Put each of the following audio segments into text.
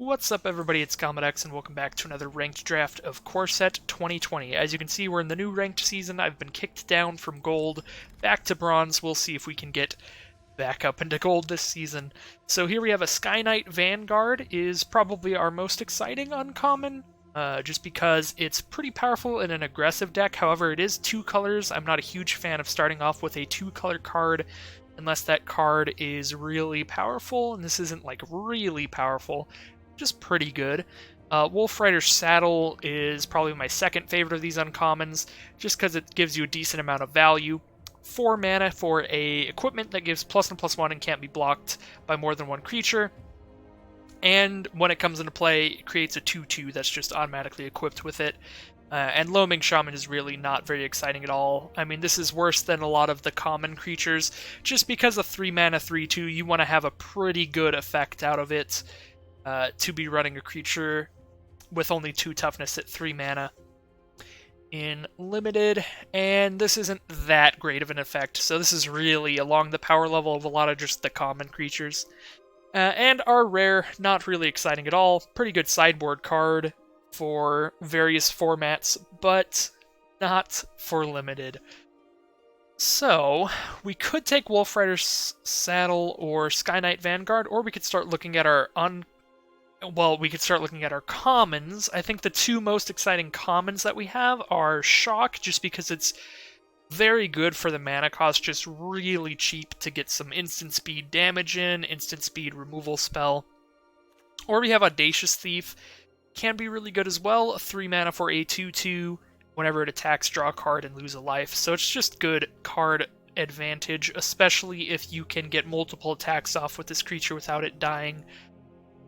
What's up, everybody? It's Comedex, and welcome back to another ranked draft of Core Set 2020. As you can see, we're in the new ranked season. I've been kicked down from gold back to bronze. We'll see if we can get back up into gold this season. So here we have a Sky Knight Vanguard, is probably our most exciting uncommon, just because it's pretty powerful in an aggressive deck. However, it is two colors. I'm not a huge fan of starting off with a two-color card unless that card is really powerful, and this isn't like really powerful, just pretty good. Wolf Rider's Saddle is probably my second favorite of these uncommons, just because it gives you a decent amount of value. 4 mana for a equipment that gives +1/+1 and can't be blocked by more than one creature. And when it comes into play, it creates a 2/2 that's just automatically equipped with it. And Loaming Shaman is really not very exciting at all. I mean, this is worse than a lot of the common creatures, just because a 3 mana 3/2, you want to have a pretty good effect out of it. To be running a creature with only 2 toughness at 3 mana in limited, and this isn't that great of an effect, so this is really along the power level of a lot of just the common creatures. And our rare, not really exciting at all, pretty good sideboard card for various formats, but not for limited. So, we could take Wolf Rider's Saddle or Sky Knight Vanguard, or we could start looking at our commons. I think the two most exciting commons that we have are Shock, just because it's very good for the mana cost, just really cheap to get some instant speed damage in, instant speed removal spell. Or we have Audacious Thief, can be really good as well, 3 mana for a 2/2, whenever it attacks, draw a card and lose a life, so it's just good card advantage, especially if you can get multiple attacks off with this creature without it dying.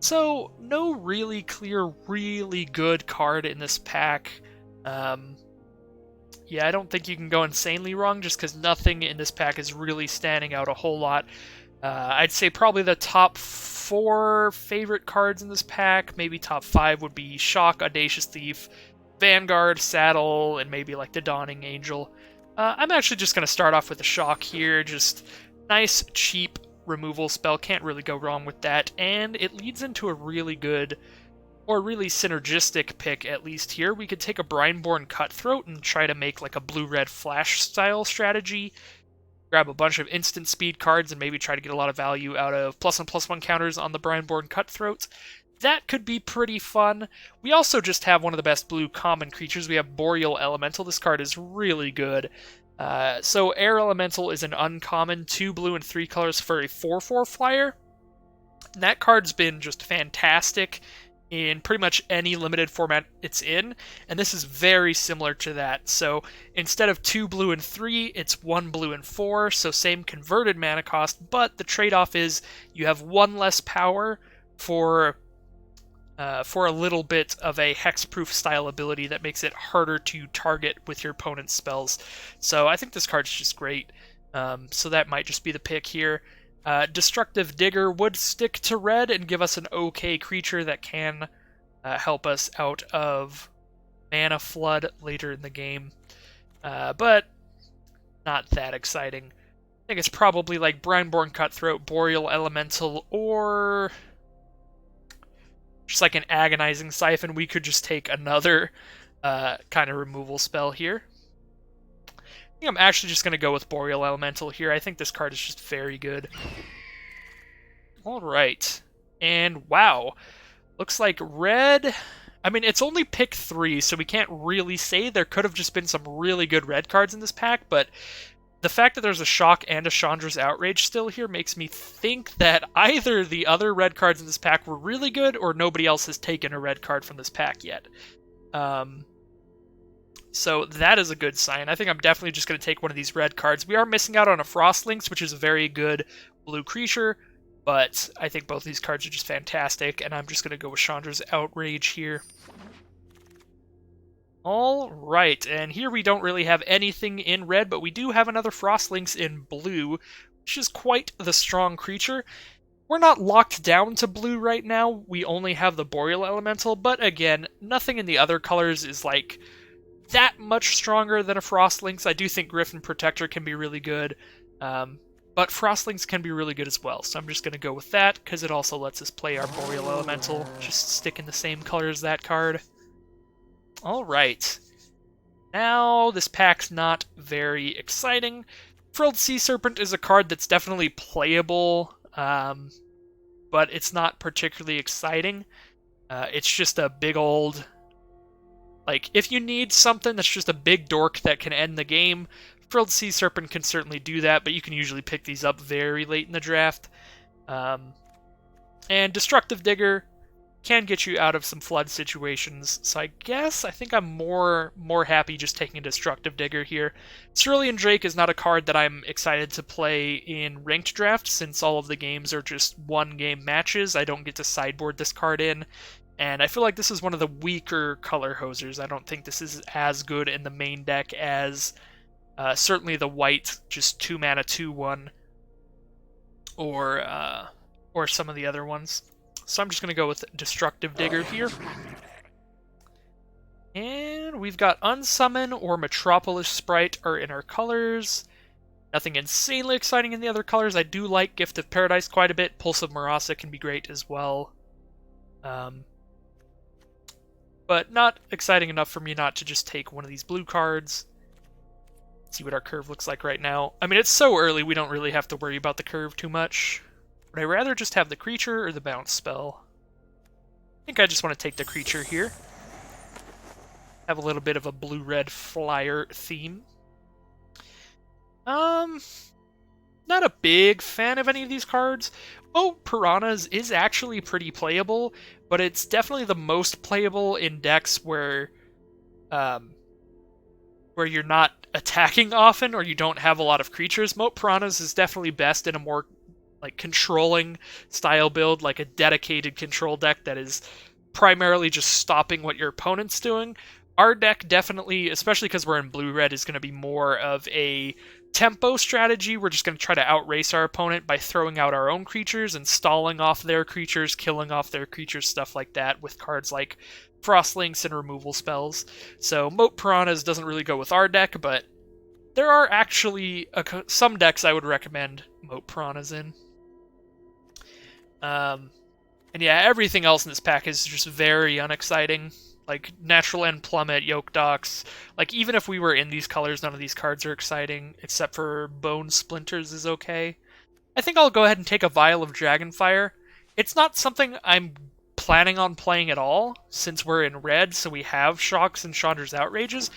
So, no really clear, really good card in this pack. Yeah, I don't think you can go insanely wrong, just because nothing in this pack is really standing out a whole lot. I'd say probably the top 4 favorite cards in this pack, maybe top 5 would be Shock, Audacious Thief, Vanguard, Saddle, and maybe like the Dawning Angel. I'm actually just going to start off with the Shock here, just nice, cheap removal spell, can't really go wrong with that, and it leads into a really good, or really synergistic pick, at least here. We could take a Brineborn Cutthroat and try to make like a blue-red flash style strategy, grab a bunch of instant speed cards and maybe try to get a lot of value out of +1/+1 counters on the Brineborn Cutthroat. That could be pretty fun. We also just have one of the best blue common creatures. We have Boreal Elemental. This card is really good. So Air Elemental is an uncommon, 2 blue and 3 colors for a 4/4 flyer. And that card's been just fantastic in pretty much any limited format it's in, and this is very similar to that. So instead of 2 blue and 3, it's 1 blue and 4, so same converted mana cost, but the trade-off is you have 1 less power for a little bit of a hexproof style ability that makes it harder to target with your opponent's spells. So I think this card's just great. So that might just be the pick here. Destructive Digger would stick to red and give us an okay creature that can help us out of mana flood later in the game. But not that exciting. I think it's probably like Brineborn Cutthroat, Boreal Elemental, or just like an Agonizing Siphon. We could just take another kind of removal spell here. I think I'm actually just going to go with Boreal Elemental here. I think this card is just very good. Alright. And wow. Looks like red... I mean, it's only pick 3, so we can't really say. There could have just been some really good red cards in this pack, but the fact that there's a Shock and a Chandra's Outrage still here makes me think that either the other red cards in this pack were really good, or nobody else has taken a red card from this pack yet. So that is a good sign. I think I'm definitely just going to take one of these red cards. We are missing out on a Frostlynx, which is a very good blue creature, but I think both these cards are just fantastic, and I'm just going to go with Chandra's Outrage here. Alright, and here we don't really have anything in red, but we do have another Frostlynx in blue, which is quite the strong creature. We're not locked down to blue right now, we only have the Boreal Elemental, but again, nothing in the other colors is like that much stronger than a Frostlynx. I do think Griffin Protector can be really good. but Frostlings can be really good as well, so I'm just going to go with that, because it also lets us play our Boreal Elemental, just stick in the same color as that card. Alright. Now, this pack's not very exciting. Frilled Sea Serpent is a card that's definitely playable, but it's not particularly exciting. It's just a big old... Like, if you need something that's just a big dork that can end the game, Frilled Sea Serpent can certainly do that, but you can usually pick these up very late in the draft. And Destructive Digger can get you out of some flood situations, so I think I'm more happy just taking a Destructive Digger here. Cerulean Drake is not a card that I'm excited to play in ranked draft, since all of the games are just one-game matches. I don't get to sideboard this card in, and I feel like this is one of the weaker color hosers. I don't think this is as good in the main deck as certainly the white, just 2-mana 2/1, or some of the other ones. So I'm just going to go with Destructive Digger here. And we've got Unsummon or Metropolis Sprite are in our colors. Nothing insanely exciting in the other colors. I do like Gift of Paradise quite a bit. Pulse of Marasa can be great as well. But not exciting enough for me not to just take one of these blue cards. Let's see what our curve looks like right now. I mean, it's so early, we don't really have to worry about the curve too much. Would I rather just have the creature or the bounce spell? I think I just want to take the creature here. Have a little bit of a blue-red flyer theme. Not a big fan of any of these cards. Oh, Piranhas is actually pretty playable, but it's definitely the most playable in decks where you're not attacking often or you don't have a lot of creatures. Moat Piranhas is definitely best in a more like controlling style build, like a dedicated control deck that is primarily just stopping what your opponent's doing. Our deck definitely, especially because we're in blue-red, is going to be more of a tempo strategy. We're just going to try to outrace our opponent by throwing out our own creatures and stalling off their creatures, killing off their creatures, stuff like that, with cards like Frostlinks and removal spells. So Moat Piranhas doesn't really go with our deck, but there are actually some decks I would recommend Moat Piranhas in. And yeah, everything else in this pack is just very unexciting. Like Natural End Plummet, Yoke Docks. Like even if we were in these colors, none of these cards are exciting, except for Bone Splinters is okay. I think I'll go ahead and take a Vial of Dragonfire. It's not something I'm planning on playing at all, since we're in red, so we have Shocks and Chandra's Outrages.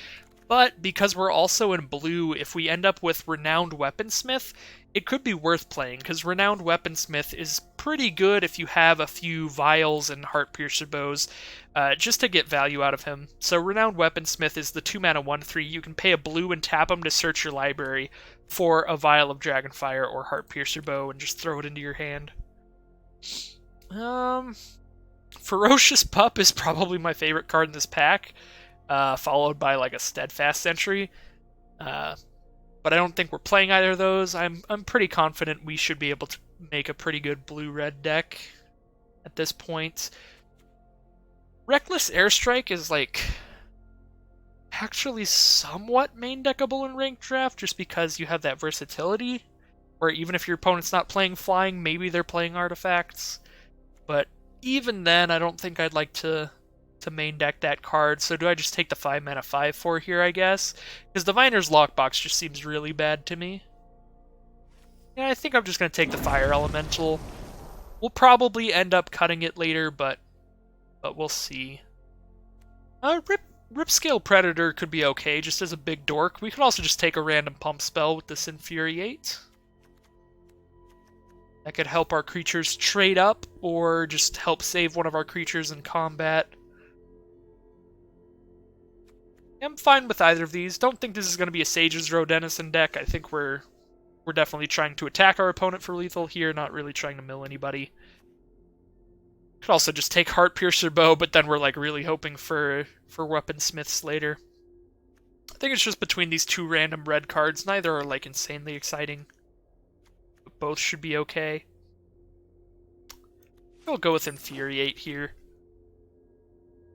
But because we're also in blue, if we end up with Renowned Weaponsmith, it could be worth playing, because Renowned Weaponsmith is pretty good if you have a few Vials and Heartpiercer Bows, just to get value out of him. So Renowned Weaponsmith is the 2-mana 1/3. You can pay a blue and tap him to search your library for a Vial of Dragonfire or Heartpiercer Bow and just throw it into your hand. Ferocious Pup is probably my favorite card in this pack, followed by like a Steadfast Sentry. But I don't think we're playing either of those. I'm pretty confident we should be able to make a pretty good blue-red deck at this point. Reckless Airstrike is like actually somewhat main deckable in ranked draft, just because you have that versatility, where even if your opponent's not playing flying, maybe they're playing artifacts. But even then, I don't think I'd like to main deck that card, so do I just take the 5-mana 5/4 here, I guess? Because Diviner's Lockbox just seems really bad to me. Yeah, I think I'm just going to take the Fire Elemental. We'll probably end up cutting it later, but we'll see. Ripscale Predator could be okay, just as a big dork. We could also just take a random pump spell with this Infuriate. That could help our creatures trade up, or just help save one of our creatures in combat. I'm fine with either of these. Don't think this is going to be a Sage's Row Denizen deck. I think we're definitely trying to attack our opponent for lethal here, not really trying to mill anybody. Could also just take Heartpiercer Bow, but then we're like really hoping for Weaponsmiths later. I think it's just between these two random red cards. Neither are like insanely exciting, but both should be okay. I'll go with Infuriate here.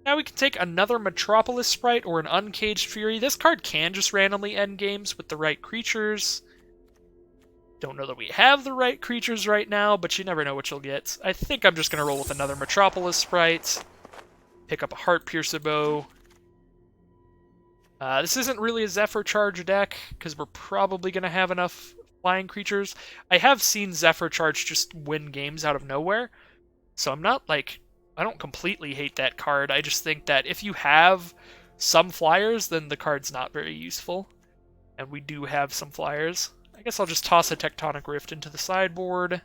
Now we can take another Metropolis Sprite or an Uncaged Fury. This card can just randomly end games with the right creatures. Don't know that we have the right creatures right now, but you never know what you'll get. I think I'm just going to roll with another Metropolis Sprite. Pick up a Heart Piercer Bow. This isn't really a Zephyr Charge deck, because we're probably going to have enough flying creatures. I have seen Zephyr Charge just win games out of nowhere, so I'm not, like... I don't completely hate that card. I just think that if you have some flyers, then the card's not very useful. And we do have some flyers. I guess I'll just toss a Tectonic Rift into the sideboard.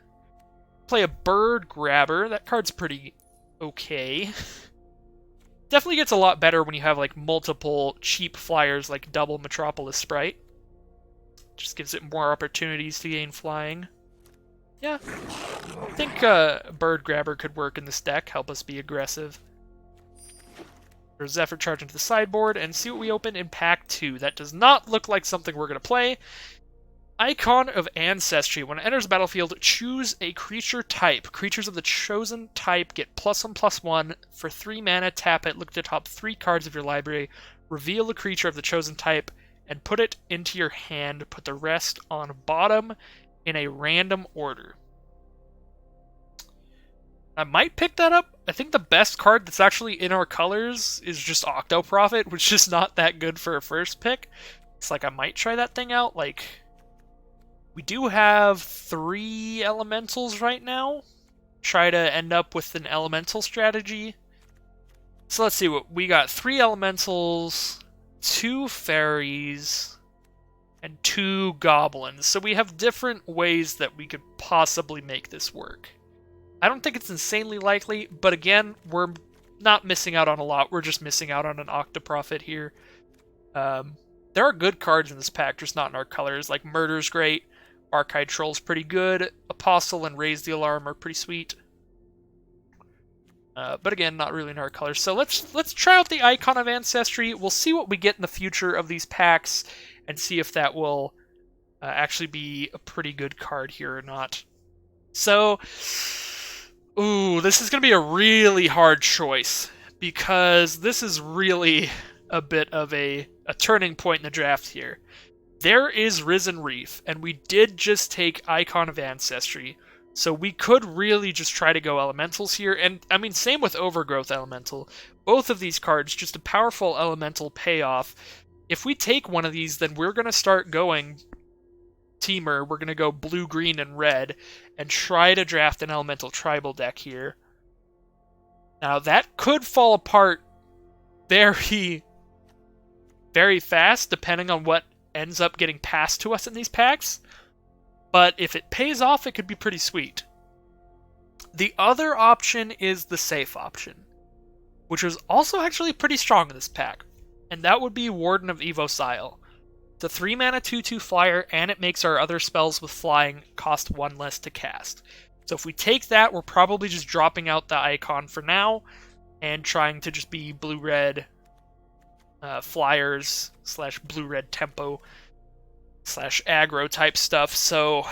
Play a Bird Grabber. That card's pretty okay. Definitely gets a lot better when you have like multiple cheap flyers like double Metropolis Sprite. Just gives it more opportunities to gain flying. Yeah, I think Bird Grabber could work in this deck, help us be aggressive. There's Zephyr Charge into the sideboard, and see what we open in pack 2. That does not look like something we're going to play. Icon of Ancestry. When it enters the battlefield, choose a creature type. Creatures of the chosen type get +1/+1. For 3 mana, tap it, look at the top 3 cards of your library, reveal a creature of the chosen type, and put it into your hand. Put the rest on bottom in a random order. I might pick that up. I think the best card that's actually in our colors is just Octoprophet, which is not that good for a first pick. It's like I might try that thing out. Like, we do have 3 elementals right now. Try to end up with an elemental strategy. So let's see what we got. 3 elementals, 2 fairies, and 2 goblins. So we have different ways that we could possibly make this work. I don't think it's insanely likely, but again, we're not missing out on a lot. We're just missing out on an Octoprophet here. There are good cards in this pack, just not in our colors. Like Murder's great, Archide Troll's pretty good, Apostle and Raise the Alarm are pretty sweet. But again, not really in our colors. So let's try out the Icon of Ancestry. We'll see what we get in the future of these packs, and see if that will actually be a pretty good card here or not. So, ooh, this is going to be a really hard choice, because this is really a bit of a turning point in the draft here. There is Risen Reef, and we did just take Icon of Ancestry, so we could really just try to go Elementals here, and I mean, same with Overgrowth Elemental. Both of these cards, just a powerful Elemental payoff. If we take one of these, then we're going to start going Teamer. We're going to go blue, green, and red, and try to draft an Elemental Tribal deck here. Now, that could fall apart very, very fast, depending on what ends up getting passed to us in these packs. But if it pays off, it could be pretty sweet. The other option is the safe option, which was also actually pretty strong in this pack. And that would be Warden of Evocile. It's a 3 mana 2/2 flyer, and it makes our other spells with flying cost 1 less to cast. So if we take that, we're probably just dropping out the icon for now, and trying to just be blue-red flyers / blue-red tempo / aggro type stuff. So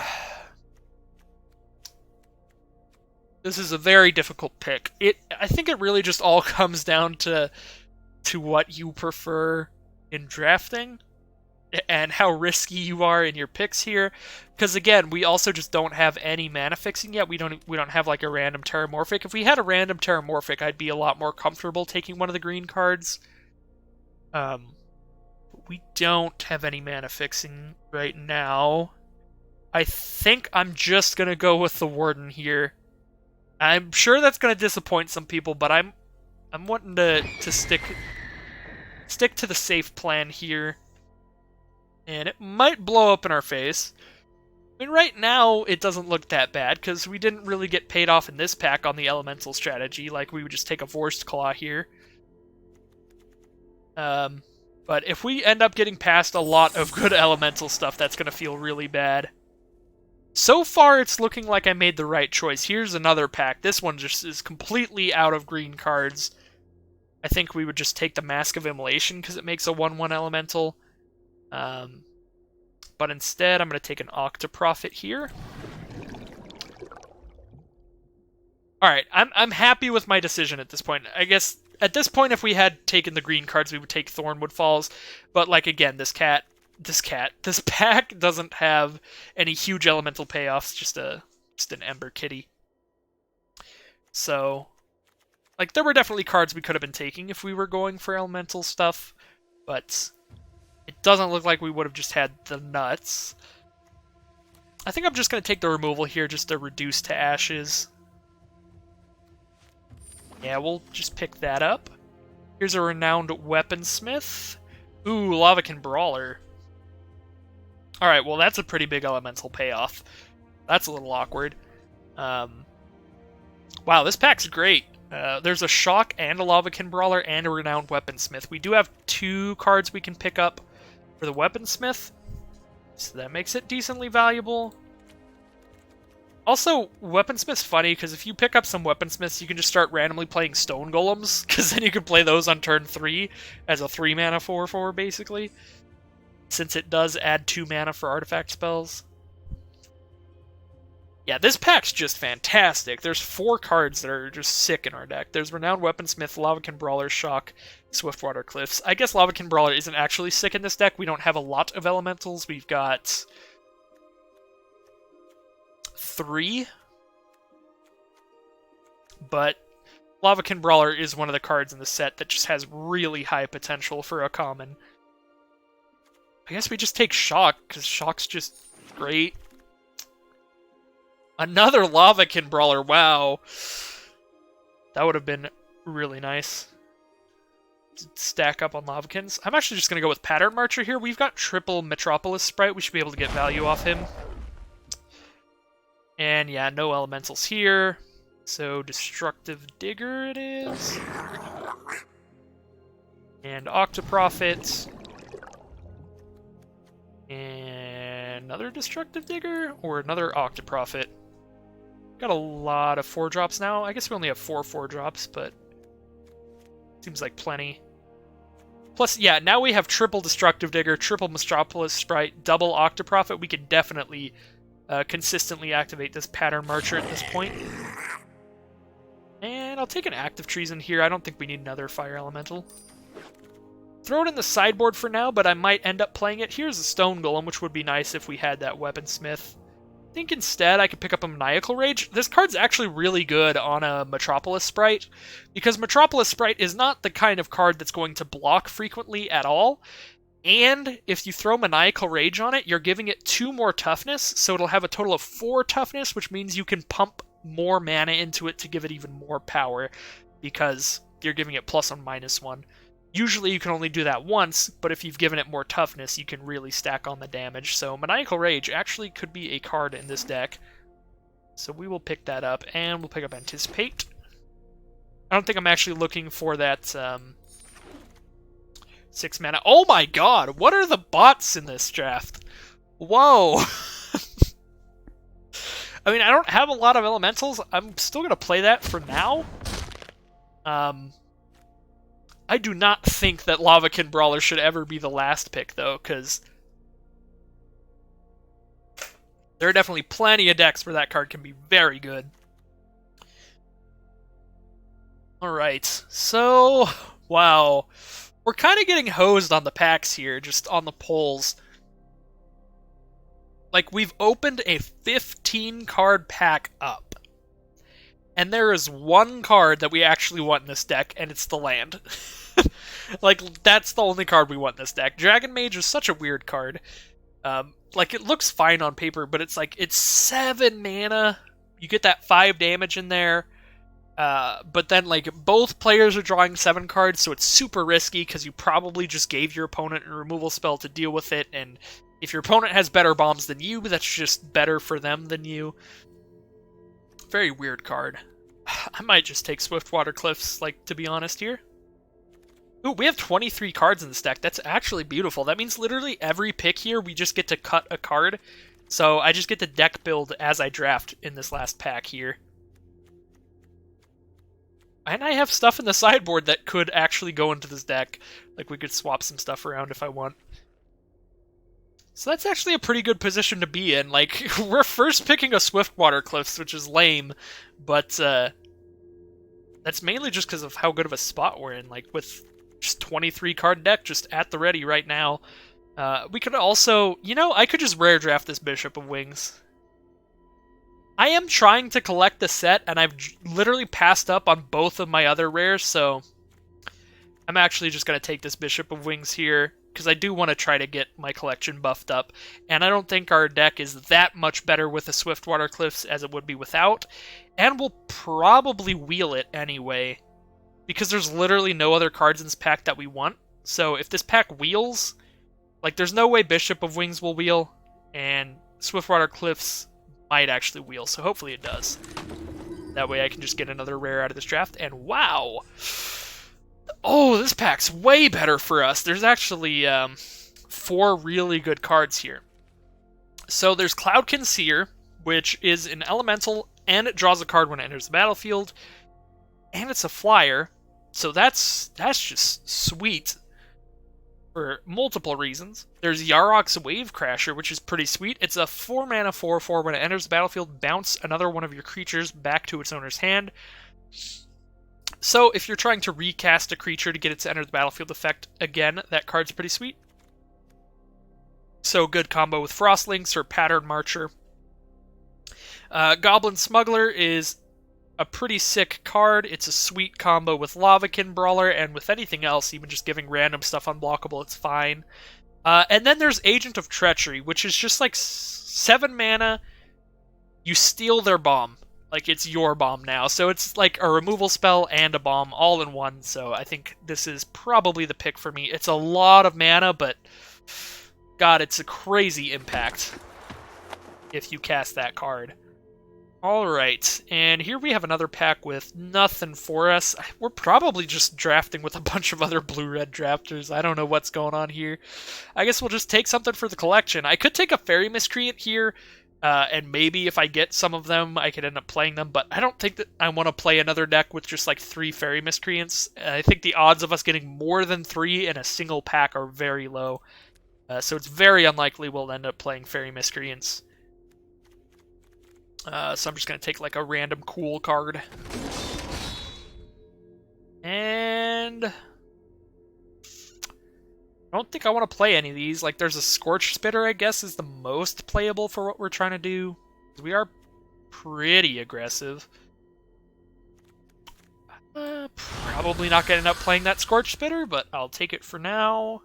this is a very difficult pick. I think it really just all comes down to what you prefer in drafting and how risky you are in your picks here. Because again, we also just don't have any mana fixing yet. We don't have like a random Terramorphic. If we had a random Terramorphic, I'd be a lot more comfortable taking one of the green cards. We don't have any mana fixing right now. I think I'm just gonna go with the Warden here. I'm sure that's gonna disappoint some people, but I'm wanting to stick to the safe plan here. And it might blow up in our face. I mean, right now, it doesn't look that bad, because we didn't really get paid off in this pack on the Elemental strategy. Like, we would just take a Vorst Claw here. But if we end up getting past a lot of good Elemental stuff, that's going to feel really bad. So far, it's looking like I made the right choice. Here's another pack. This one just is completely out of green cards. I think we would just take the Mask of Immolation, because it makes a 1/1 Elemental. But instead, I'm going to take an Octoprophet here. Alright, I'm happy with my decision at this point. I guess, at this point, if we had taken the green cards, we would take Thornwood Falls. But, like, again, this cat This pack doesn't have any huge elemental payoffs, just an Ember Kitty. So, like, there were definitely cards we could have been taking if we were going for elemental stuff, but it doesn't look like we would have just had the nuts. I think I'm just going to take the removal here just to reduce to ashes. Yeah, we'll just pick that up. Here's a Renowned Weaponsmith. Ooh, Lavacan Brawler. Alright, well that's a pretty big elemental payoff. That's a little awkward. Wow, this pack's great. There's a Shock and a Lavacan Brawler and a Renowned Weaponsmith. We do have 2 cards we can pick up for the Weaponsmith, so that makes it decently valuable. Also, Weaponsmith's funny, because if you pick up some Weaponsmiths, you can just start randomly playing Stone Golems, because then you can play those on turn 3 as a 3-mana 4/4, basically, since it does add 2 mana for artifact spells. Yeah, this pack's just fantastic. There's 4 cards that are just sick in our deck. There's Renowned Weaponsmith, Lavacan Brawler, Shock, Swiftwater Cliffs. I guess Lavacan Brawler isn't actually sick in this deck. We don't have a lot of elementals. We've got 3. But Lavacan Brawler is one of the cards in the set that just has really high potential for a common. I guess we just take Shock, because Shock's just great. Another Lavacan Brawler, wow. That would have been really nice. Stack up on Lavacans. I'm actually just going to go with Pattern Marcher here. We've got triple Metropolis Sprite. We should be able to get value off him. And yeah, no elementals here. So Destructive Digger it is. And Octoprophet. And another Destructive Digger? Or another Octoprophet? Got a lot of 4-drops now. I guess we only have 4 4-drops, but seems like plenty. Plus, yeah, now we have triple Destructive Digger, triple Metropolis Sprite, double Octoprophet. We can definitely consistently activate this Pattern Marcher at this point. And I'll take an Active Treason here. I don't think we need another Fire Elemental. Throw it in the sideboard for now, but I might end up playing it. Here's a Stone Golem, which would be nice if we had that Weaponsmith. I think instead I could pick up a Maniacal Rage. This card's actually really good on a Metropolis Sprite, because Metropolis Sprite is not the kind of card that's going to block frequently at all, and if you throw Maniacal Rage on it, you're giving it 2 more toughness, so it'll have a total of 4 toughness, which means you can pump more mana into it to give it even more power, because you're giving it +1, -1. Usually you can only do that once, but if you've given it more toughness, you can really stack on the damage. So Maniacal Rage actually could be a card in this deck. So we will pick that up, and we'll pick up Anticipate. I don't think I'm actually looking for that 6 mana. Oh my god, what are the bots in this draft? Whoa! I mean, I don't have a lot of elementals. I'm still going to play that for now. I do not think that Lavacan Brawler should ever be the last pick, though, because there are definitely plenty of decks where that card can be very good. Alright, so, wow. We're kind of getting hosed on the packs here, just on the polls. Like, we've opened a 15-card pack up. And there is one card that we actually want in this deck, and it's the land. Like, that's the only card we want in this deck. Dragon Mage is such a weird card. Like, it looks fine on paper, but it's like, it's 7 mana. You get that 5 damage in there. But then, like, both players are drawing 7 cards, so it's super risky, because you probably just gave your opponent a removal spell to deal with it, and if your opponent has better bombs than you, that's just better for them than you. Very weird card. I might just take Swiftwater Cliffs, like, to be honest here. Ooh, we have 23 cards in this deck. That's actually beautiful. That means literally every pick here, we just get to cut a card. So I just get to deck build as I draft in this last pack here. And I have stuff in the sideboard that could actually go into this deck. Like, we could swap some stuff around if I want. So that's actually a pretty good position to be in. Like, we're first picking a Swiftwater Cliffs, which is lame, but that's mainly just because of how good of a spot we're in. Like, with just 23 card deck just at the ready right now. We could also, I could just rare draft this Bishop of Wings. I am trying to collect the set, and I've literally passed up on both of my other rares, so I'm actually just going to take this Bishop of Wings here, because I do want to try to get my collection buffed up, and I don't think our deck is that much better with the Swiftwater Cliffs as it would be without, and we'll probably wheel it anyway, because there's literally no other cards in this pack that we want. So if this pack wheels, like, there's no way Bishop of Wings will wheel, and Swiftwater Cliffs might actually wheel, so hopefully it does. That way I can just get another rare out of this draft, and wow! Oh, this pack's way better for us. There's actually 4 really good cards here. So there's Cloudkin Seer, which is an elemental, and it draws a card when it enters the battlefield, and it's a flyer, so that's just sweet for multiple reasons. There's Yarok's Wave Crasher, which is pretty sweet. It's a 4-mana 4/4. When it enters the battlefield, bounce another one of your creatures back to its owner's hand. So if you're trying to recast a creature to get it to enter the battlefield effect again, that card's pretty sweet. So good combo with Frostlinks or Pattern Marcher. Goblin Smuggler is a pretty sick card. It's a sweet combo with Lavakin Brawler, and with anything else, even just giving random stuff unblockable, it's fine. And then there's Agent of Treachery, which is just like 7 mana. You steal their bomb. Like, it's your bomb now. So it's like a removal spell and a bomb all in one. So I think this is probably the pick for me. It's a lot of mana, but God, it's a crazy impact if you cast that card. Alright, and here we have another pack with nothing for us. We're probably just drafting with a bunch of other blue-red drafters. I don't know what's going on here. I guess we'll just take something for the collection. I could take a Fairy Miscreant here, and maybe if I get some of them, I could end up playing them, but I don't think that I want to play another deck with just like 3 Fairy Miscreants. I think the odds of us getting more than 3 in a single pack are very low, so it's very unlikely we'll end up playing Fairy Miscreants. So I'm just going to take like a random cool card. And I don't think I want to play any of these. Like, there's a Scorch Spitter, I guess, is the most playable for what we're trying to do. We are pretty aggressive. Probably not going to end up playing that Scorch Spitter, but I'll take it for now.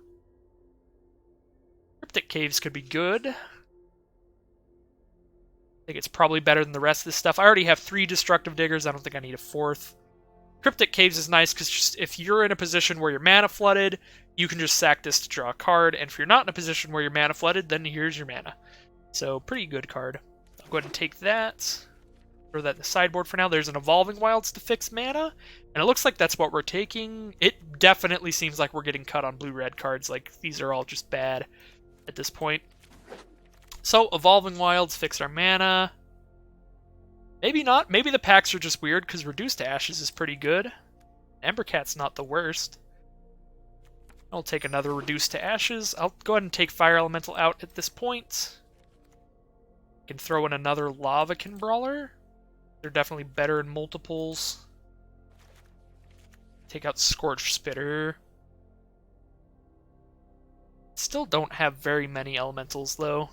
Cryptic Caves could be good. I think it's probably better than the rest of this stuff. I already have 3 Destructive Diggers. I don't think I need a 4th. Cryptic Caves is nice because just if you're in a position where you're mana flooded, you can just sack this to draw a card. And if you're not in a position where you're mana flooded, then here's your mana. So, pretty good card. I'll go ahead and take that. Throw that in the sideboard for now. There's an Evolving Wilds to fix mana. And it looks like that's what we're taking. It definitely seems like we're getting cut on blue-red cards. Like, these are all just bad at this point. So, Evolving Wilds fixed our mana. Maybe not. Maybe the packs are just weird, because Reduced to Ashes is pretty good. Embercat's not the worst. I'll take another Reduced to Ashes. I'll go ahead and take Fire Elemental out at this point. I can throw in another Lavakin Brawler. They're definitely better in multiples. Take out Scorch Spitter. Still don't have very many elementals, though.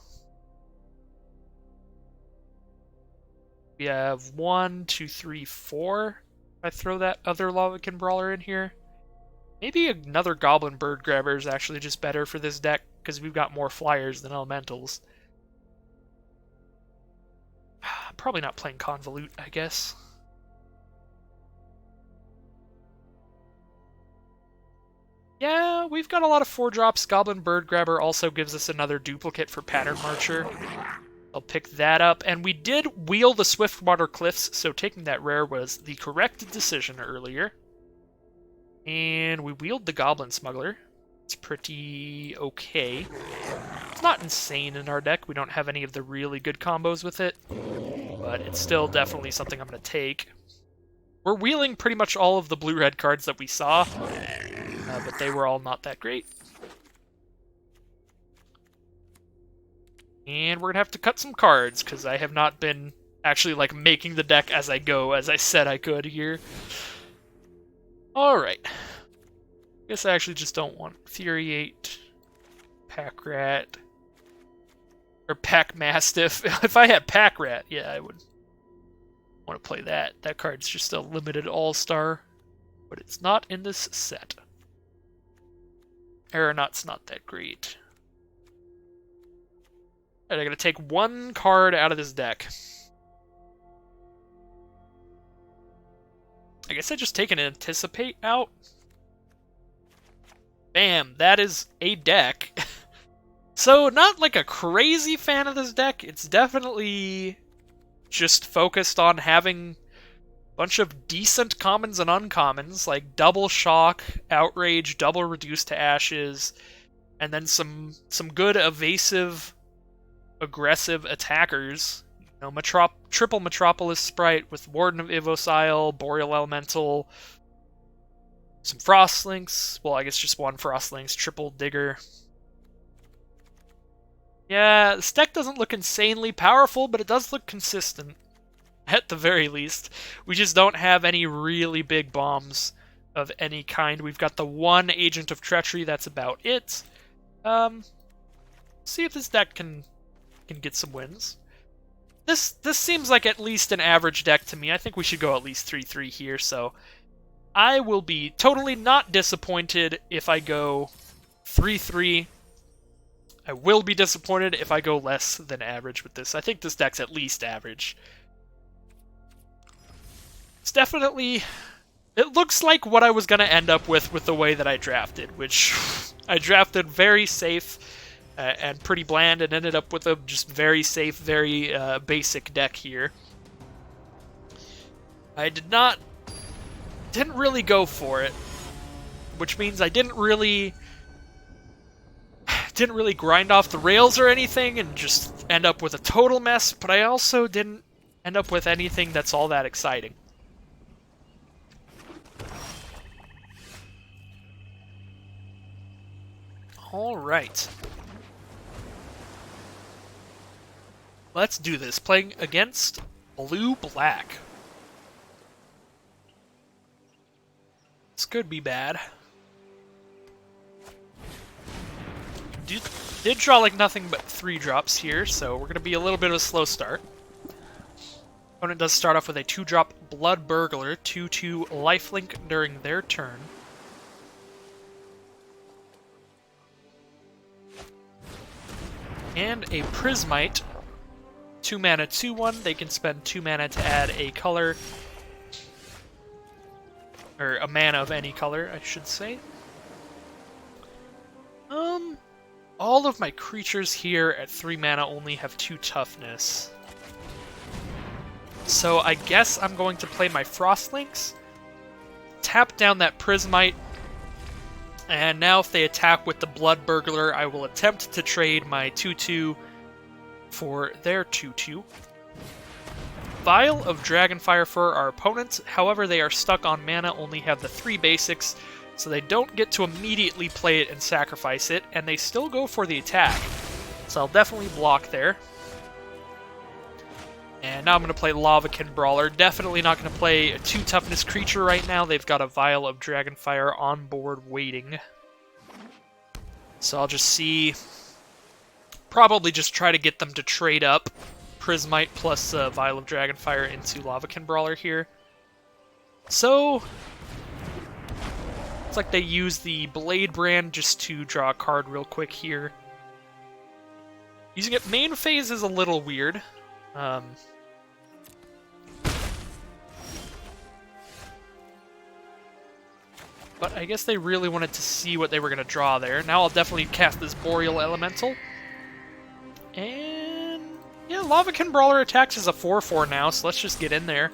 We have 1, 2, 3, 4. If I throw that other Lavakin Brawler in here. Maybe another Goblin Bird Grabber is actually just better for this deck, because we've got more flyers than elementals. Probably not playing Convolute, I guess. Yeah, we've got a lot of 4-drops. Goblin Bird Grabber also gives us another duplicate for Pattern Marcher. I'll pick that up. And we did wheel the Swiftwater Cliffs, so taking that rare was the correct decision earlier. And we wheeled the Goblin Smuggler. It's pretty okay. It's not insane in our deck. We don't have any of the really good combos with it. But it's still definitely something I'm going to take. We're wheeling pretty much all of the blue-red cards that we saw. But they were all not that great. And we're going to have to cut some cards, because I have not been actually, like, making the deck as I go, as I said I could here. Alright. Guess I actually just don't want Infuriate, Pack Rat. Or Pack Mastiff. If I had Pack Rat, yeah, I would want to play that. That card's just a limited all-star. But it's not in this set. Aeronaut's not that great. Alright, I gotta take one card out of this deck. I guess I just take an Anticipate out. Bam, that is a deck. So, not like a crazy fan of this deck. It's definitely just focused on having a bunch of decent commons and uncommons, like double Shock, Outrage, double Reduce to Ashes, and then some good evasive, aggressive attackers. You know, triple Metropolis Sprite with Warden of Ivosile, Boreal Elemental, some Frostlinks. Well, I guess just one Frostlinks, triple Digger. Yeah, this deck doesn't look insanely powerful, but it does look consistent. At the very least. We just don't have any really big bombs of any kind. We've got the one Agent of Treachery, that's about it. See if this deck can get some wins. This seems like at least an average deck to me. I think we should go at least 3-3 here, so I will be totally not disappointed if I go 3-3. I will be disappointed if I go less than average with this. I think this deck's at least average. It's definitely... It looks like what I was going to end up with the way that I drafted, which I drafted very safe and pretty bland and ended up with a just very safe, very basic deck here. I didn't really go for it, which means I didn't really grind off the rails or anything and just end up with a total mess, but I also didn't end up with anything that's all that exciting. Alright. Let's do this. Playing against blue-black. This could be bad. Did draw like nothing but 3 drops here, so we're going to be a little bit of a slow start. Opponent does start off with a 2-drop Blood Burglar, 2/2 lifelink during their turn. And a Prismite, 2 mana, 2/1. They can spend 2 mana to add a color, or a mana of any color, I should say. All of my creatures here at 3 mana only have 2 toughness. So I guess I'm going to play my Frostlinks, tap down that Prismite, and now if they attack with the Blood Burglar, I will attempt to trade my 2/2 for their 2/2. Vial of Dragonfire for our opponent, however they are stuck on mana, only have the 3 basics, so they don't get to immediately play it and sacrifice it, and they still go for the attack. So I'll definitely block there. And now I'm going to play Lavakin Brawler. Definitely not going to play a 2 toughness creature right now. They've got a Vial of Dragonfire on board waiting. So I'll just see... Probably just try to get them to trade up Prismite plus Vial of Dragonfire into Lavakin Brawler here. So... It's like they use the Blade Brand just to draw a card real quick here. Using it main phase is a little weird. But I guess they really wanted to see what they were going to draw there. Now I'll definitely cast this Boreal Elemental. And yeah, Lavakin Brawler attacks as a 4/4 now, so let's just get in there.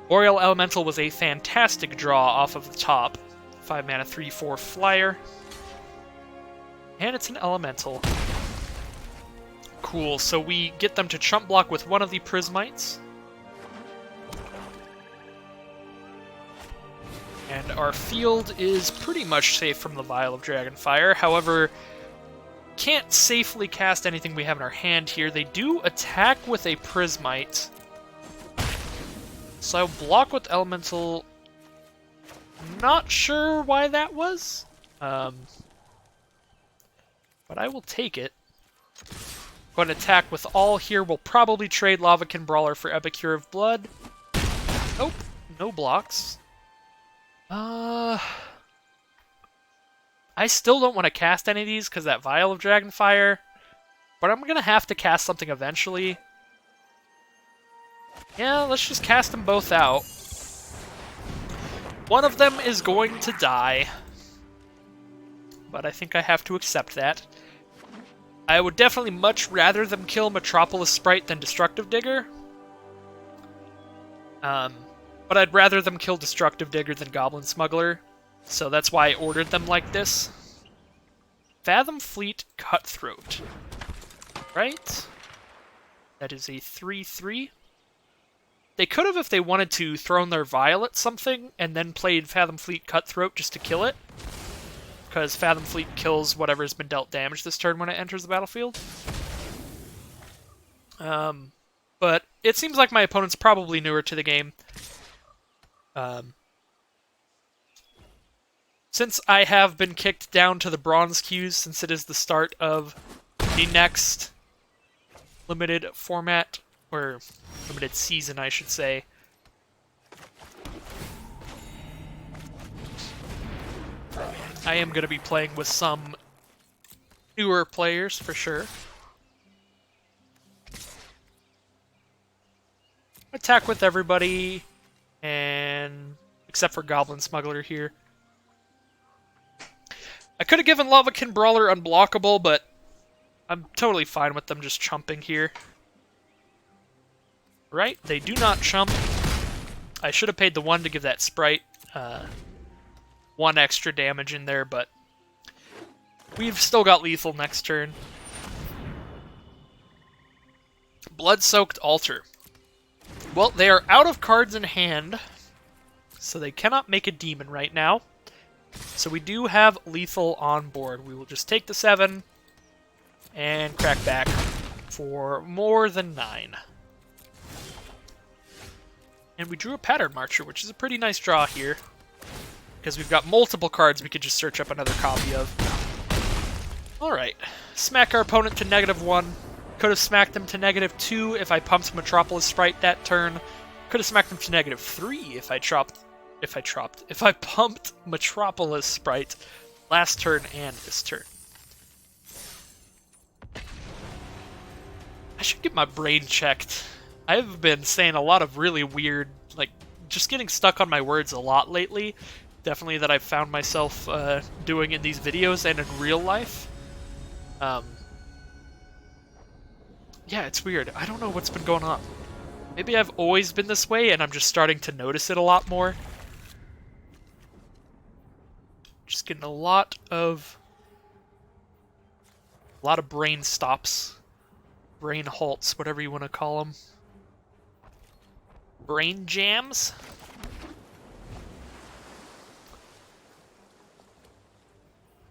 Boreal Elemental was a fantastic draw off of the top. 5 mana, 3/4 flyer. And it's an Elemental. Cool, so we get them to chump block with one of the Prismites. And our field is pretty much safe from the Vial of Dragonfire. However, can't safely cast anything we have in our hand here. They do attack with a Prismite. So I'll block with Elemental. Not sure why that was. but I will take it. Going to attack with all here. We'll probably trade Lavakin Brawler for Epicure of Blood. Nope, no blocks. I still don't want to cast any of these because that Vial of Dragonfire, but I'm going to have to cast something eventually. Yeah, let's just cast them both out. One of them is going to die, but I think I have to accept that. I would definitely much rather them kill Metropolis Sprite than Destructive Digger. But I'd rather them kill Destructive Digger than Goblin Smuggler, so that's why I ordered them like this. Fathom Fleet Cutthroat. Right? That is a 3/3. They could have, if they wanted to, thrown their Vial at something and then played Fathom Fleet Cutthroat just to kill it. Because Fathom Fleet kills whatever's been dealt damage this turn when it enters the battlefield. But it seems like my opponent's probably newer to the game. Since I have been kicked down to the bronze queues since it is the start of the next limited format, or limited season, I should say. I am going to be playing with some newer players, for sure. Attack with everybody, and except for Goblin Smuggler here. I could have given Lavakin Brawler unblockable, but I'm totally fine with them just chumping here. Right, they do not chump. I should have paid the 1 to give that Sprite 1 extra damage in there, but we've still got lethal next turn. Blood-Soaked Altar. Well, they are out of cards in hand, so they cannot make a demon right now. So we do have lethal on board. We will just take the 7 and crack back for more than 9. And we drew a Pattern Marcher, which is a pretty nice draw here, because we've got multiple cards we could just search up another copy of. Alright, smack our opponent to -1. Could have smacked them to -2 if I pumped Metropolis Sprite that turn. Could have smacked them to -3 if I pumped Metropolis Sprite last turn and this turn. I should get my brain checked. I've been saying a lot of really weird, like, just getting stuck on my words a lot lately. Definitely that I've found myself doing in these videos and in real life. Yeah, it's weird. I don't know what's been going on. Maybe I've always been this way and I'm just starting to notice it a lot more. Just getting a lot of brain stops. Brain halts, whatever you want to call them. Brain jams?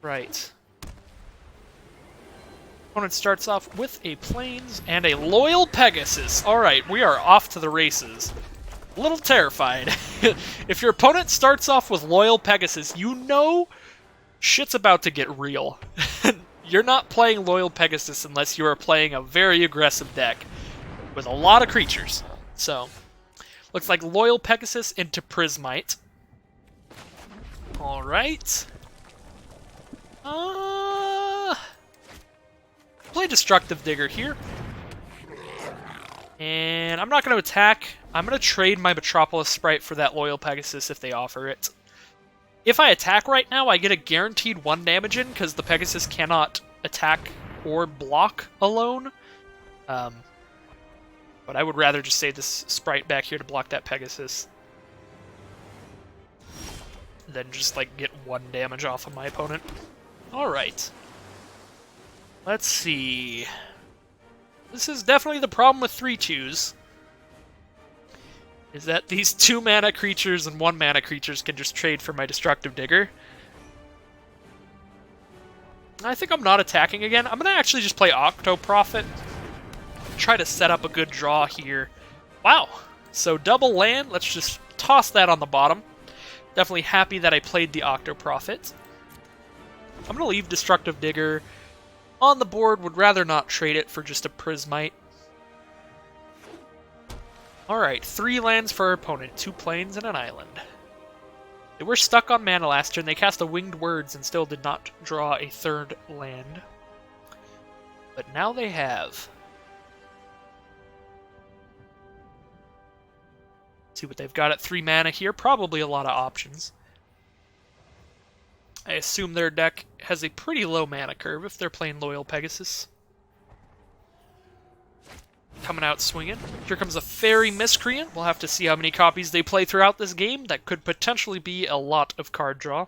Right. Opponent starts off with a Plains and a Loyal Pegasus. Alright, we are off to the races. A little terrified. If your opponent starts off with Loyal Pegasus, you know shit's about to get real. You're not playing Loyal Pegasus unless you are playing a very aggressive deck with a lot of creatures. So, looks like Loyal Pegasus into Prismite. Alright. Play Destructive Digger here. And I'm not going to attack. I'm going to trade my Metropolis Sprite for that Loyal Pegasus if they offer it. If I attack right now, I get a guaranteed 1 damage in, because the Pegasus cannot attack or block alone. But I would rather just save this Sprite back here to block that Pegasus than just, like, get 1 damage off of my opponent. Alright. Let's see. This is definitely the problem with 3/2s. Is that these 2-mana creatures and 1-mana creatures can just trade for my Destructive Digger. I think I'm not attacking again. I'm going to actually just play Octo Prophet. Try to set up a good draw here. Wow. So double land. Let's just toss that on the bottom. Definitely happy that I played the Octo Prophet. I'm going to leave Destructive Digger on the board. Would rather not trade it for just a Prismite. Alright, 3 lands for our opponent, 2 plains and an island. They were stuck on mana last turn. They cast a Winged Words and still did not draw a 3rd land. But now they have. See what they've got at 3 mana here. Probably a lot of options. I assume their deck has a pretty low mana curve if they're playing Loyal Pegasus. Coming out swinging. Here comes a Fairy Miscreant. We'll have to see how many copies they play throughout this game. That could potentially be a lot of card draw.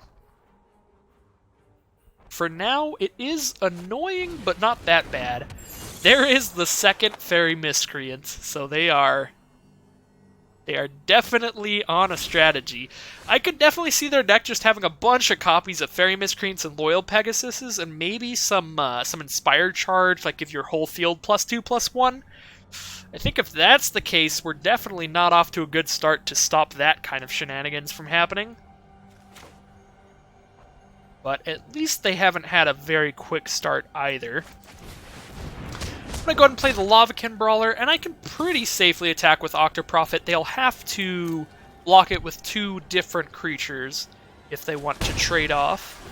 For now, it is annoying, but not that bad. There is the second Fairy Miscreant, so they are definitely on a strategy. I could definitely see their deck just having a bunch of copies of Fairy Miscreants and Loyal Pegasuses, and maybe some Inspired Charge, like give your whole field +2/+1. I think if that's the case, we're definitely not off to a good start to stop that kind of shenanigans from happening. But at least they haven't had a very quick start either. I'm going to go ahead and play the Lavakin Brawler, and I can pretty safely attack with Octoprophet. They'll have to block it with 2 different creatures if they want to trade off.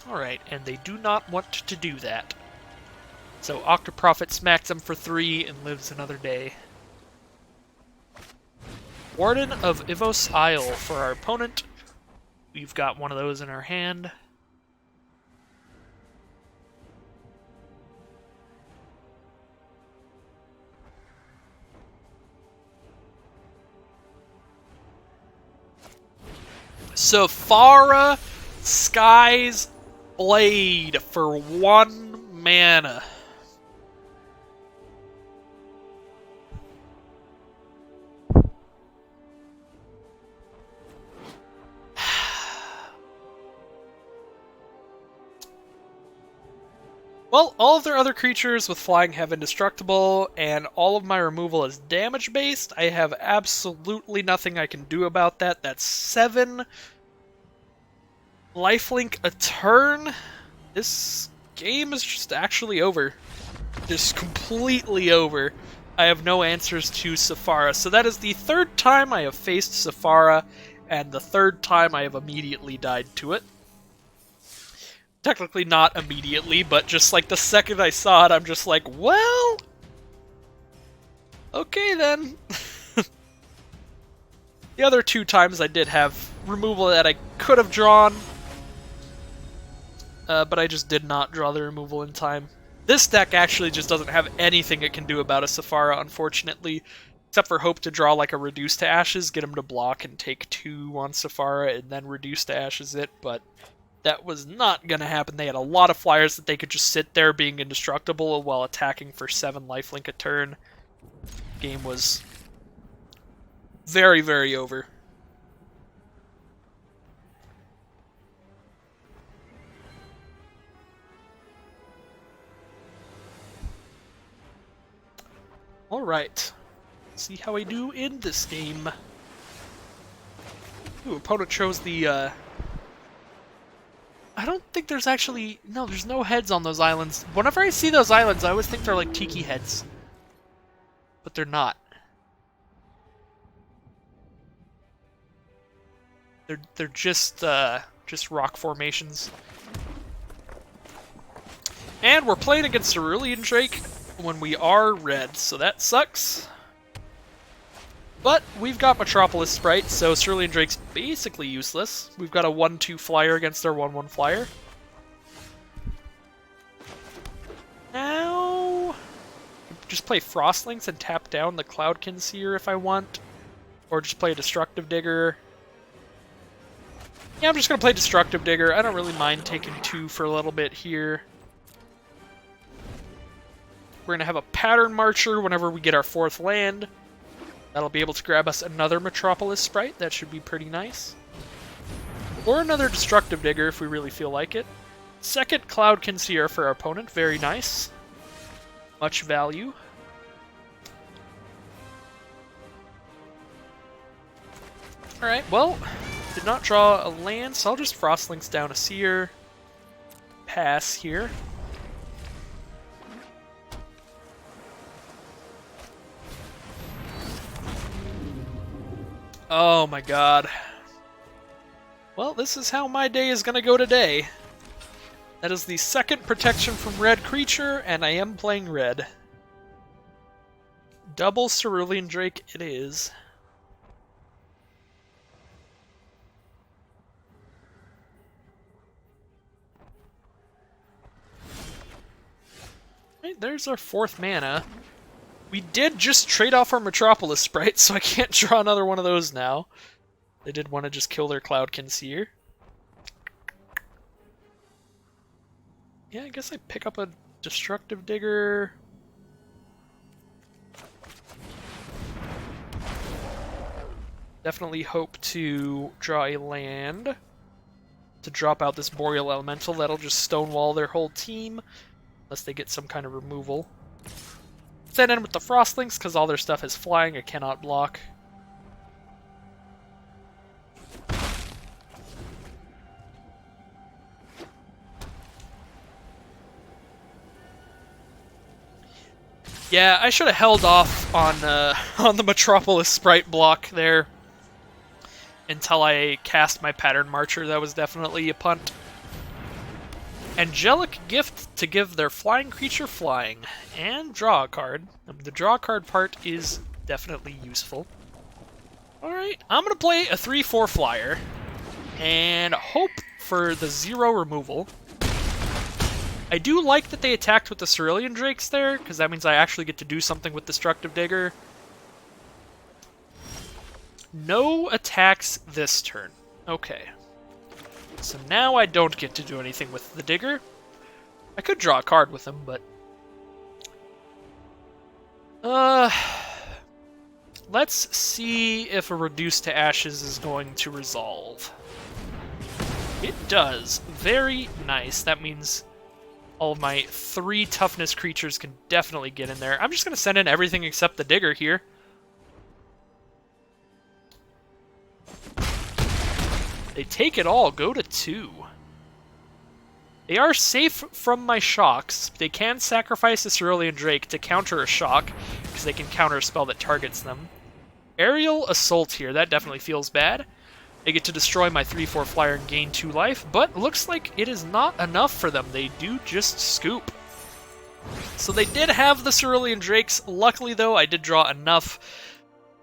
Alright, and they do not want to do that. So Octoprophet smacks them for 3 and lives another day. Warden of Ivos Isle for our opponent. We've got one of those in our hand. Sephara Sky's Blade for 1 mana. Well, all of their other creatures with flying have indestructible, and all of my removal is damage-based. I have absolutely nothing I can do about that. That's 7 lifelink a turn. This game is just actually over. Just completely over. I have no answers to Sephara. So that is the 3rd time I have faced Sephara, and the 3rd time I have immediately died to it. Technically not immediately, but just like the second I saw it, I'm just like, well, okay then. The other 2 times I did have removal that I could have drawn, but I just did not draw the removal in time. This deck actually just doesn't have anything it can do about a Sephara, unfortunately, except for hope to draw like a Reduce to Ashes, get him to block and take 2 on Sephara, and then Reduce to Ashes it, but that was not going to happen. They had a lot of flyers that they could just sit there being indestructible while attacking for 7 lifelink a turn. Game was very, very over. Alright. See how I do in this game. Ooh, opponent chose the, I don't think there's actually... No, there's no heads on those islands. Whenever I see those islands, I always think they're like tiki heads. But they're not. They're just rock formations. And we're playing against Cerulean Drake when we are red, so that sucks. But we've got Metropolis Sprite, so Cerulean Drake's basically useless. We've got a 1/2 flyer against their 1/1 flyer. Now, just play Frostlings and tap down the Cloudkin Seer if I want. Or just play Destructive Digger. Yeah, I'm just going to play Destructive Digger. I don't really mind taking 2 for a little bit here. We're going to have a Pattern Marcher whenever we get our 4th land. That'll be able to grab us another Metropolis Sprite. That should be pretty nice. Or another Destructive Digger if we really feel like it. Second Cloudkin Seer for our opponent. Very nice. Much value. Alright, well, did not draw a land, so I'll just Frostlinks down a Seer. Pass here. Oh my god. Well, this is how my day is gonna go today. That is the second protection from red creature, and I am playing red. Double Cerulean Drake it is. Right, there's our 4th mana. We did just trade off our Metropolis Sprite, so I can't draw another one of those now. They did want to just kill their Cloudkin Seer. Yeah, I guess I pick up a Destructive Digger. Definitely hope to draw a land to drop out this Boreal Elemental. That'll just stonewall their whole team, unless they get some kind of removal. Then in with the Frostlings, because all their stuff is flying, I cannot block. Yeah, I should have held off on the Metropolis Sprite block there until I cast my Pattern Marcher. That was definitely a punt. Angelic Gift to give their flying creature flying and draw a card. The draw card part is definitely useful. Alright, I'm going to play a 3/4 flyer and hope for the 0 removal. I do like that they attacked with the Cerulean Drakes there, because that means I actually get to do something with Destructive Digger. No attacks this turn. Okay. So now I don't get to do anything with the Digger. I could draw a card with him, but... let's see if a Reduce to Ashes is going to resolve. It does. Very nice. That means all of my 3 toughness creatures can definitely get in there. I'm just going to send in everything except the Digger here. They take it all, go to 2. They are safe from my shocks. They can sacrifice a Cerulean Drake to counter a shock, because they can counter a spell that targets them. Aerial Assault here, that definitely feels bad. They get to destroy my 3/4 flyer and gain 2 life, but looks like it is not enough for them. They do just scoop. So they did have the Cerulean Drakes. Luckily, though, I did draw enough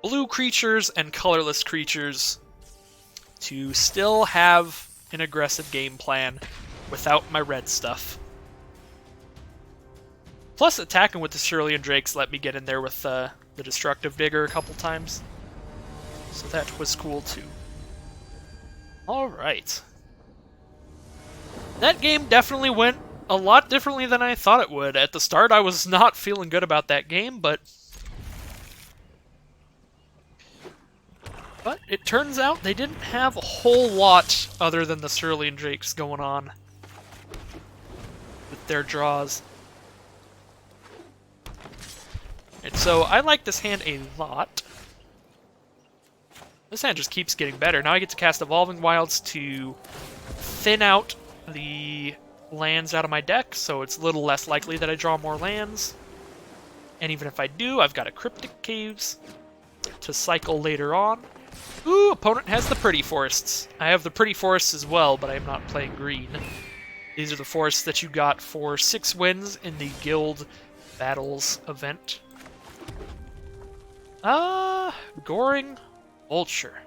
blue creatures and colorless creatures to still have an aggressive game plan without my red stuff. Plus, attacking with the Cerulean Drakes let me get in there with the Destructive Digger a couple times. So that was cool, too. Alright. That game definitely went a lot differently than I thought it would. At the start, I was not feeling good about that game, but it turns out they didn't have a whole lot other than the Cerulean Drakes going on with their draws. And so I like this hand a lot. This hand just keeps getting better. Now I get to cast Evolving Wilds to thin out the lands out of my deck, so it's a little less likely that I draw more lands. And even if I do, I've got a Cryptic Caves to cycle later on. Ooh, opponent has the Pretty Forests. I have the Pretty Forests as well, but I'm not playing green. These are the forests that you got for 6 wins in the Guild Battles event. Goring Vulture.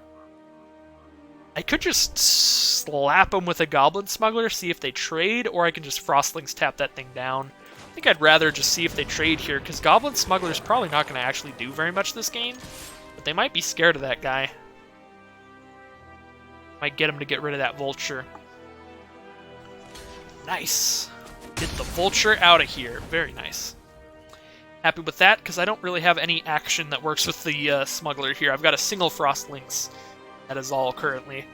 I could just slap them with a Goblin Smuggler, see if they trade, or I can just Frostlings tap that thing down. I think I'd rather just see if they trade here, because Goblin Smuggler's probably not going to actually do very much this game, but they might be scared of that guy. Might get him to get rid of that Vulture. Nice. Get the Vulture out of here. Very nice. Happy with that, because I don't really have any action that works with the Smuggler here. I've got a single Frostlings. That is all currently.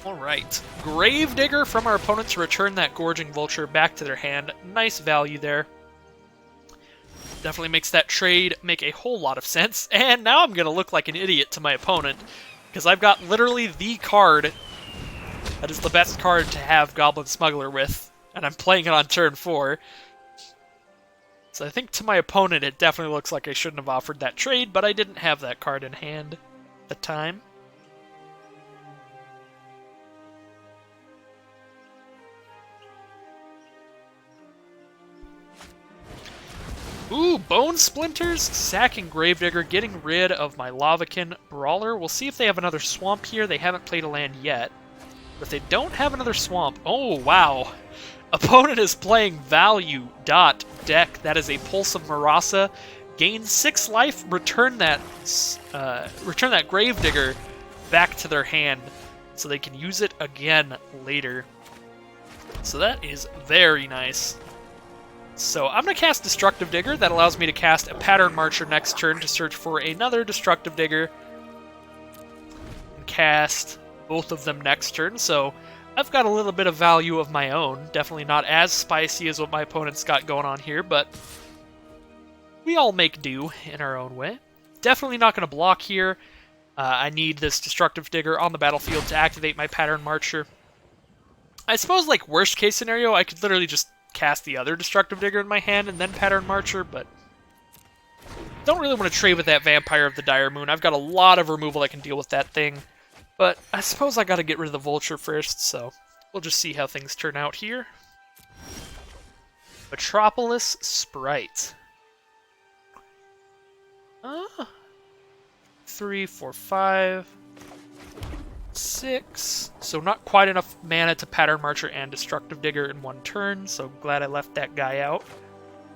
Alright. Gravedigger from our opponent to return that Gorging Vulture back to their hand. Nice value there. Definitely makes that trade make a whole lot of sense. And now I'm going to look like an idiot to my opponent, because I've got literally the card that is the best card to have Goblin Smuggler with, and I'm playing it on turn 4. So I think to my opponent, it definitely looks like I shouldn't have offered that trade, but I didn't have that card in hand at the time. Ooh, Bone Splinters, sacking Gravedigger, getting rid of my Lavakin Brawler. We'll see if they have another Swamp here. They haven't played a land yet. But if they don't have another Swamp... Oh, wow. Opponent is playing Value Dot Deck. That is a Pulse of Marasa. Gain 6 life, return that Gravedigger back to their hand so they can use it again later. So that is very nice. So I'm going to cast Destructive Digger. That allows me to cast a Pattern Marcher next turn to search for another Destructive Digger. And cast both of them next turn. So I've got a little bit of value of my own. Definitely not as spicy as what my opponent's got going on here, but we all make do in our own way. Definitely not going to block here. I need this Destructive Digger on the battlefield to activate my Pattern Marcher. I suppose, like, worst case scenario, I could literally just cast the other Destructive Digger in my hand and then Pattern Marcher, but don't really want to trade with that Vampire of the Dire Moon. I've got a lot of removal that can deal with that thing, but I suppose I got to get rid of the Vulture first, so we'll just see how things turn out here. Metropolis Sprite. 3, 4, 5, 6. So not quite enough mana to Pattern Marcher and Destructive Digger in one turn, so glad I left that guy out.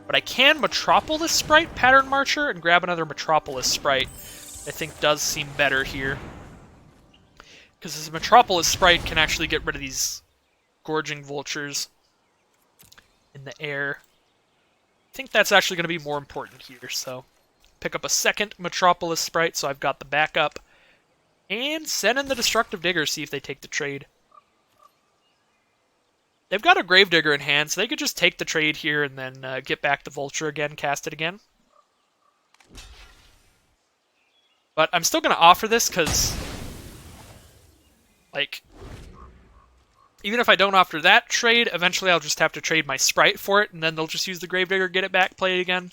But I can Metropolis Sprite Pattern Marcher and grab another Metropolis Sprite. I think does seem better here. Because this Metropolis Sprite can actually get rid of these Gorging Vultures in the air. I think that's actually going to be more important here, so pick up a second Metropolis Sprite so I've got the backup. And send in the Destructive Digger, see if they take the trade. They've got a Gravedigger in hand, so they could just take the trade here and then get back the Vulture again, cast it again. But I'm still going to offer this because, like, even if I don't offer that trade, eventually I'll just have to trade my Sprite for it, and then they'll just use the Gravedigger, get it back, play it again.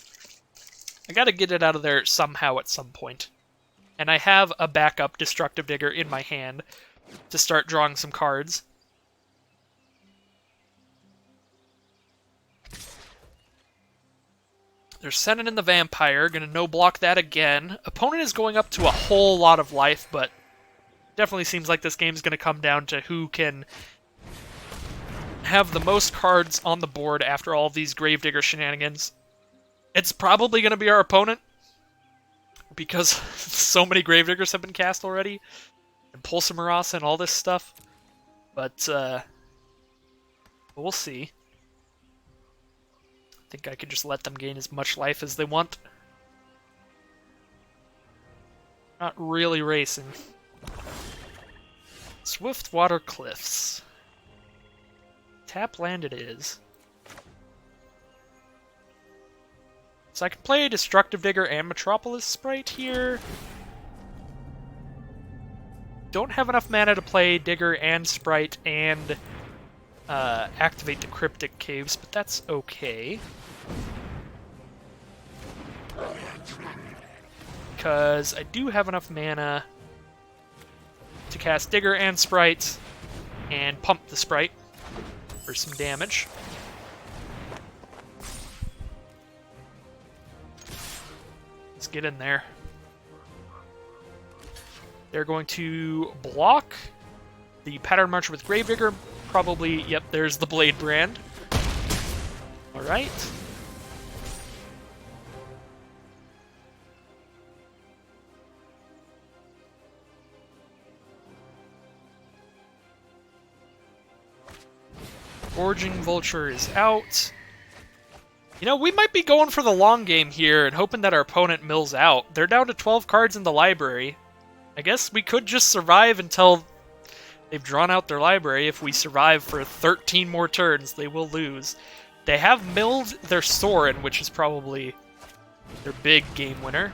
I got to get it out of there somehow at some point. And I have a backup Destructive Digger in my hand to start drawing some cards. They're sending in the Vampire, gonna no-block that again. Opponent is going up to a whole lot of life, but definitely seems like this game's gonna come down to who can have the most cards on the board after all of these Gravedigger shenanigans. It's probably gonna be our opponent, because so many Gravediggers have been cast already, and Pulse of Marasa and all this stuff. But we'll see. I think I can just let them gain as much life as they want. Not really racing. Swiftwater Cliffs. Tap land it is. So I can play Destructive Digger and Metropolis Sprite here. Don't have enough mana to play Digger and Sprite and activate the Cryptic Caves, but that's okay. Because I do have enough mana to cast Digger and Sprite and pump the Sprite for some damage. Let's get in there. They're going to block the Pattern Marcher with Gravedigger. Probably, yep, there's the Blade Brand. Alright. Gorging Vulture is out. You know, we might be going for the long game here and hoping that our opponent mills out. They're down to 12 cards in the library. I guess we could just survive until they've drawn out their library. If we survive for 13 more turns, they will lose. They have milled their Sorin, which is probably their big game winner.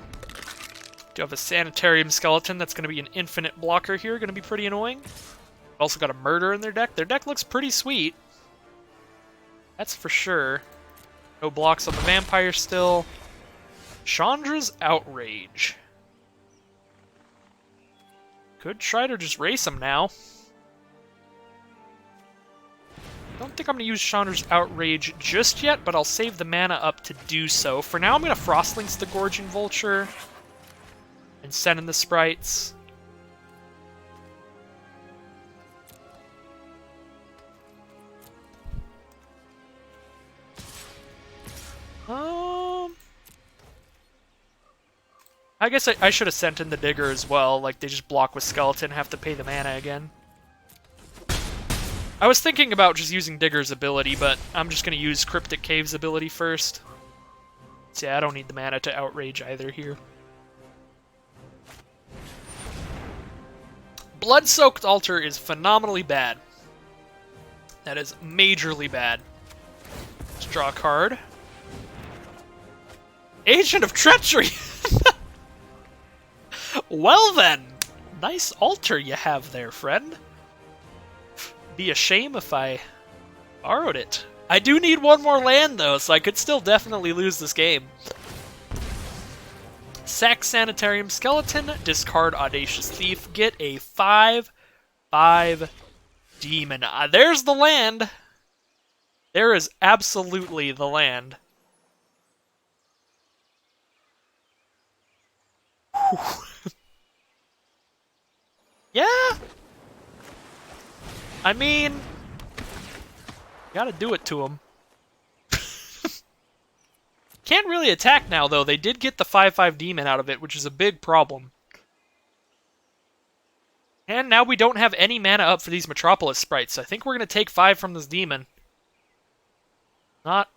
Do have a Sanitarium Skeleton that's going to be an infinite blocker here, going to be pretty annoying. Also got a Murder in their deck. Their deck looks pretty sweet. That's for sure. No blocks on the vampire still. Chandra's Outrage. Could try to just race him now. Don't think I'm going to use Chandra's Outrage just yet, but I'll save the mana up to do so. For now, I'm going to Frostlings the Gorging Vulture and send in the sprites. I guess I should have sent in the Digger as well. Like, they just block with Skeleton, have to pay the mana again. I was thinking about just using Digger's ability, but I'm just going to use Cryptic Cave's ability first. So yeah, I don't need the mana to Outrage either here. Blood-Soaked Altar is phenomenally bad. That is majorly bad. Let's draw a card. Agent of Treachery! Well then, nice altar you have there, friend. Be a shame if I borrowed it. I do need one more land, though, so I could still definitely lose this game. Sack Sanitarium Skeleton, discard Audacious Thief, get a 5/5 demon. There's the land. There is absolutely the land. Yeah. I mean, gotta do it to him. Can't really attack now, though. They did get the 5/5 demon out of it, which is a big problem. And now we don't have any mana up for these Metropolis sprites. So I think we're going to take 5 from this demon. Not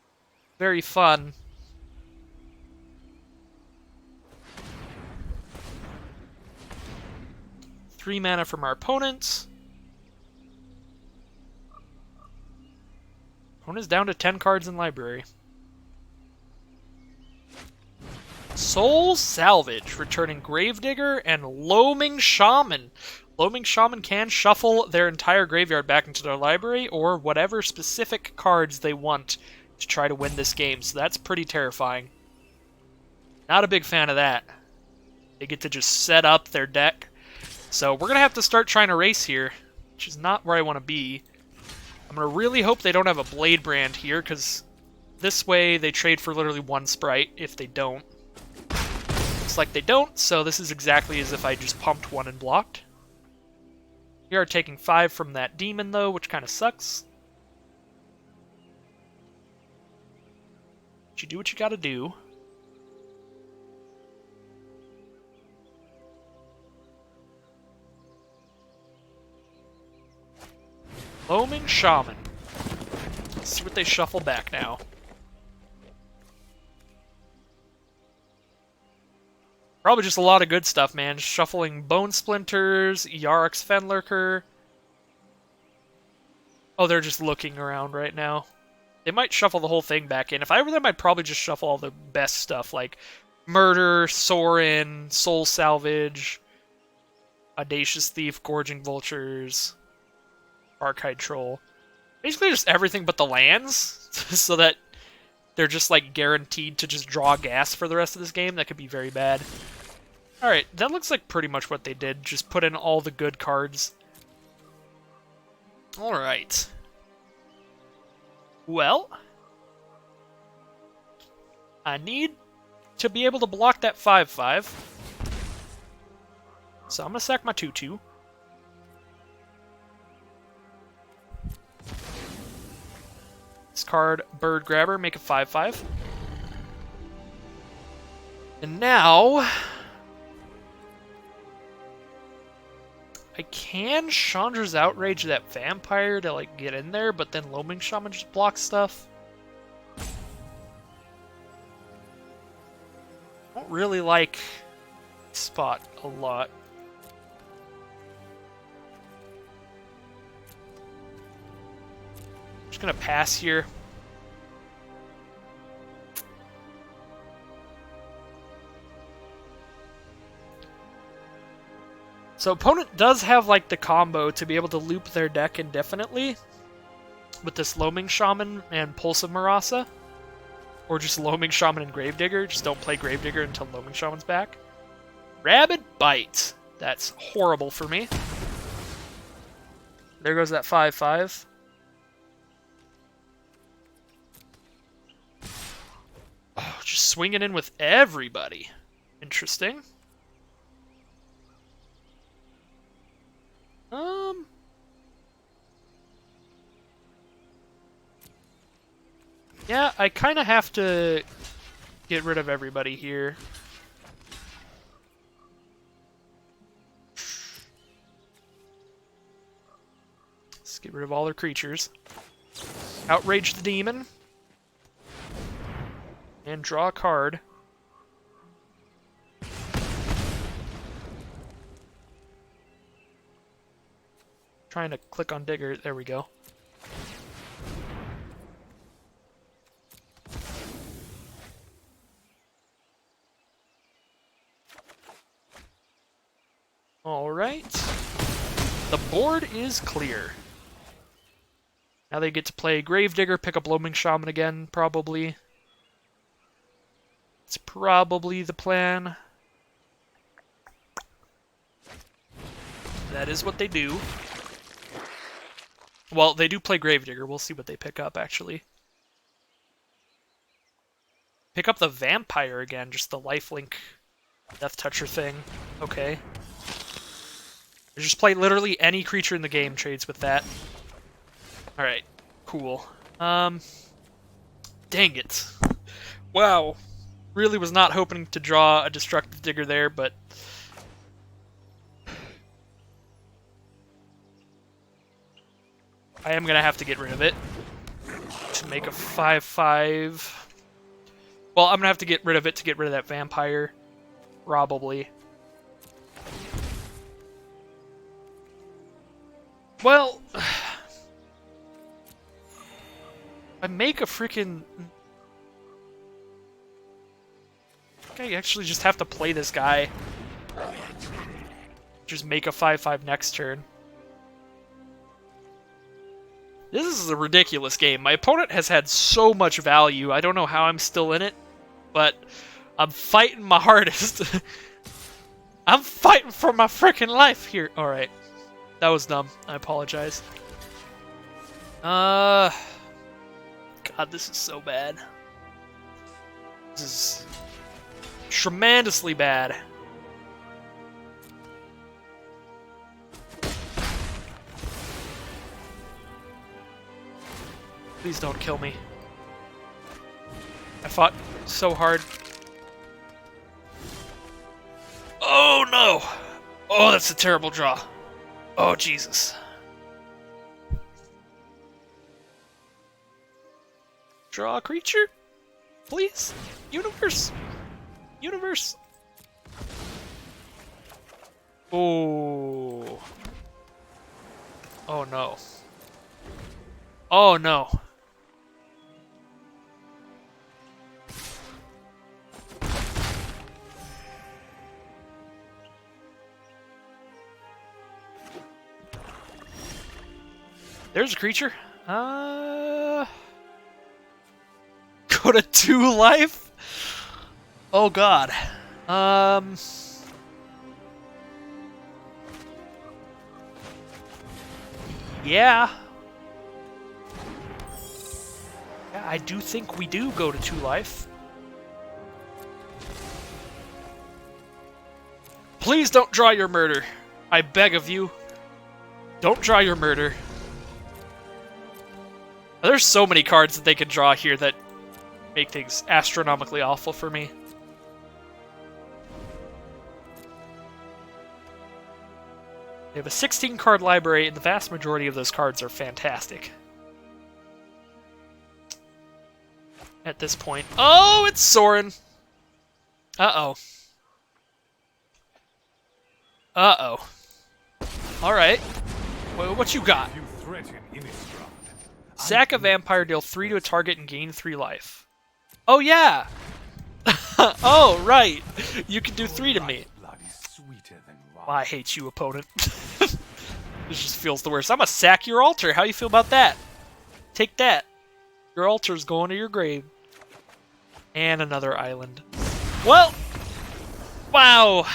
very fun. Three mana from our opponents. Opponent's down to 10 cards in library. Soul Salvage, returning Gravedigger and Loaming Shaman. Loaming Shaman can shuffle their entire graveyard back into their library or whatever specific cards they want to try to win this game, so that's pretty terrifying. Not a big fan of that. They get to just set up their deck. So we're going to have to start trying to race here, which is not where I want to be. I'm going to really hope they don't have a Blade Brand here, because this way they trade for literally one sprite if they don't. Looks like they don't, so this is exactly as if I just pumped one and blocked. We are taking 5 from that demon, though, which kind of sucks. But you do what you gotta do. Loaming Shaman. Let's see what they shuffle back now. Probably just a lot of good stuff, man. Shuffling Bone Splinters, Yarok's Fenlurker. Oh, they're just looking around right now. They might shuffle the whole thing back in. If I were them, I'd probably just shuffle all the best stuff, like Murder, Sorin, Soul Salvage, Audacious Thief, Gorging Vultures, Archide Troll. Basically just everything but the lands, so that they're just like guaranteed to just draw gas for the rest of this game. That could be very bad. Alright, that looks like pretty much what they did. Just put in all the good cards. Alright. Well, I need to be able to block that 5/5. So I'm going to sack my 2/2. Discard Bird Grabber, make a 5/5. And now I can Chandra's Outrage that vampire to like get in there, but then Loaming Shaman just blocks stuff. I don't really like Spot a lot. Just gonna pass here. So opponent does have like the combo to be able to loop their deck indefinitely with this Loaming Shaman and Pulse of Marasa. Or just Loaming Shaman and Gravedigger. Just don't play Gravedigger until Loaming Shaman's back. Rabid Bite. That's horrible for me. There goes that 5/5. Oh, just swinging in with everybody. Interesting. Yeah, I kind of have to get rid of everybody here. Let's get rid of all their creatures. Outrage the demon. And draw a card. Trying to click on Digger. There we go. Alright. The board is clear. Now they get to play Gravedigger, pick up Loaming Shaman again, probably. It's probably the plan. That is what they do. Well, they do play Gravedigger. We'll see what they pick up, actually. Pick up the Vampire again, just the lifelink Death Toucher thing. Okay. Just play literally any creature in the game trades with that. Alright, cool. Dang it. Wow. Really was not hoping to draw a Destructive Digger there, but... I am going to have to get rid of it to make a 5/5. Well, I'm going to have to get rid of it to get rid of that Vampire. Probably. Well... I make a freaking... I think I actually just have to play this guy. Just make a 5/5 next turn. This is a ridiculous game. My opponent has had so much value. I don't know how I'm still in it, but I'm fighting my hardest. I'm fighting for my freaking life here. Alright. That was dumb. I apologize. God, this is so bad. This is tremendously bad. Please don't kill me. I fought so hard. Oh no! Oh, that's a terrible draw. Oh, Jesus. Draw a creature? Please? Universe! Universe! Oh. Oh no. Oh no. There's a creature. Go to 2 life? Oh god. Yeah. Yeah, I do think we do go to 2 life. Please don't draw your murder. I beg of you. Don't draw your murder. There's so many cards that they can draw here that make things astronomically awful for me. They have a 16-card library, and the vast majority of those cards are fantastic. At this point. Oh, it's Sorin! Uh-oh. Uh-oh. Alright. What you got? Sack a vampire, deal 3 to a target, and gain 3 life. Oh, yeah! Oh, right! You can do 3 to me. Well, I hate you, opponent. This just feels the worst. I'm gonna sack your altar. How you feel about that? Take that. Your altar's going to your grave. And another island. Well, wow.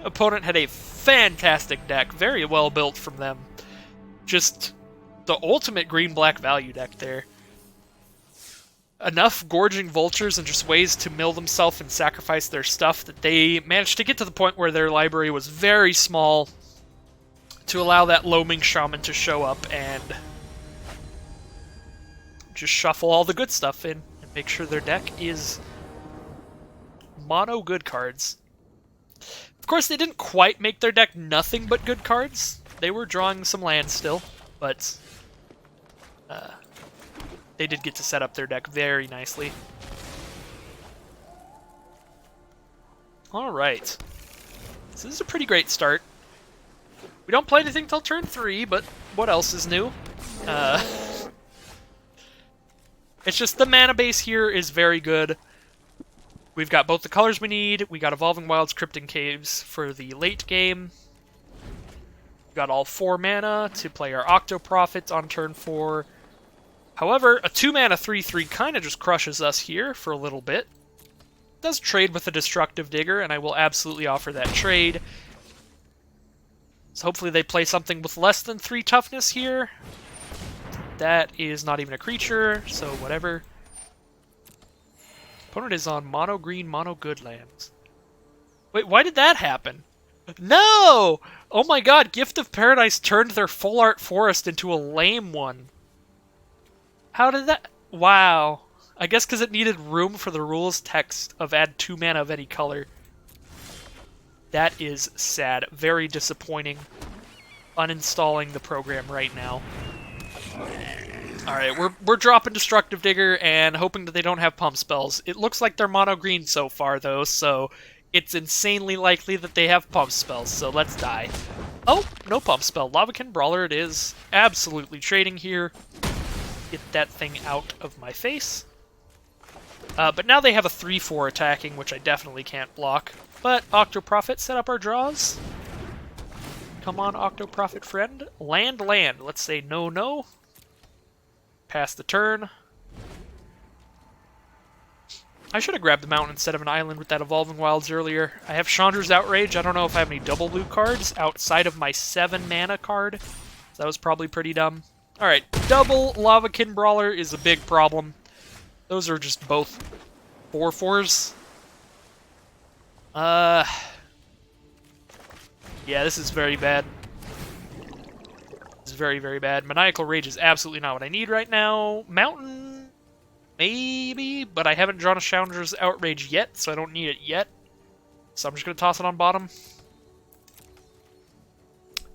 Opponent had a fantastic deck. Very well built from them. Just the ultimate green-black value deck there. Enough gorging vultures and just ways to mill themselves and sacrifice their stuff that they managed to get to the point where their library was very small to allow that Loaming Shaman to show up and just shuffle all the good stuff in and make sure their deck is mono good cards. Of course, they didn't quite make their deck nothing but good cards. They were drawing some lands still, but they did get to set up their deck very nicely. Alright. So this is a pretty great start. We don't play anything till turn 3, but what else is new? It's just the mana base here is very good. We've got both the colors we need. We got Evolving Wilds, Crypt and Caves for the late game. We've got all 4 mana to play our Octo Prophet on turn 4. However, a 2-mana 3/3 kind of just crushes us here for a little bit. It does trade with a Destructive Digger, and I will absolutely offer that trade. So hopefully they play something with less than 3 toughness here. That is not even a creature, so whatever. Opponent is on mono green, mono good lands. Wait, why did that happen? No! Oh my god, Gift of Paradise turned their full art forest into a lame one. How did that... Wow. I guess because it needed room for the rules text of add 2 mana of any color. That is sad. Very disappointing. Uninstalling the program right now. Alright, we're dropping Destructive Digger and hoping that they don't have pump spells. It looks like they're mono green so far, though, so it's insanely likely that they have pump spells, so let's die. Oh, no pump spell. Lavakin Brawler it is. Absolutely trading here. Get that thing out of my face. But now they have a 3/4 attacking, which I definitely can't block. But Octo Prophet set up our draws. Come on, Octo Prophet friend. Land, land. Let's say no, no. Pass the turn. I should have grabbed the mountain instead of an island with that Evolving Wilds earlier. I have Chandra's Outrage. I don't know if I have any double blue cards outside of my 7 mana card. So that was probably pretty dumb. Alright, double Lavakin Brawler is a big problem. Those are just both 4/4s. Yeah, this is very bad. This is very, very bad. Maniacal Rage is absolutely not what I need right now. Mountain, maybe, but I haven't drawn a Chandra's Outrage yet, so I don't need it yet. So I'm just going to toss it on bottom.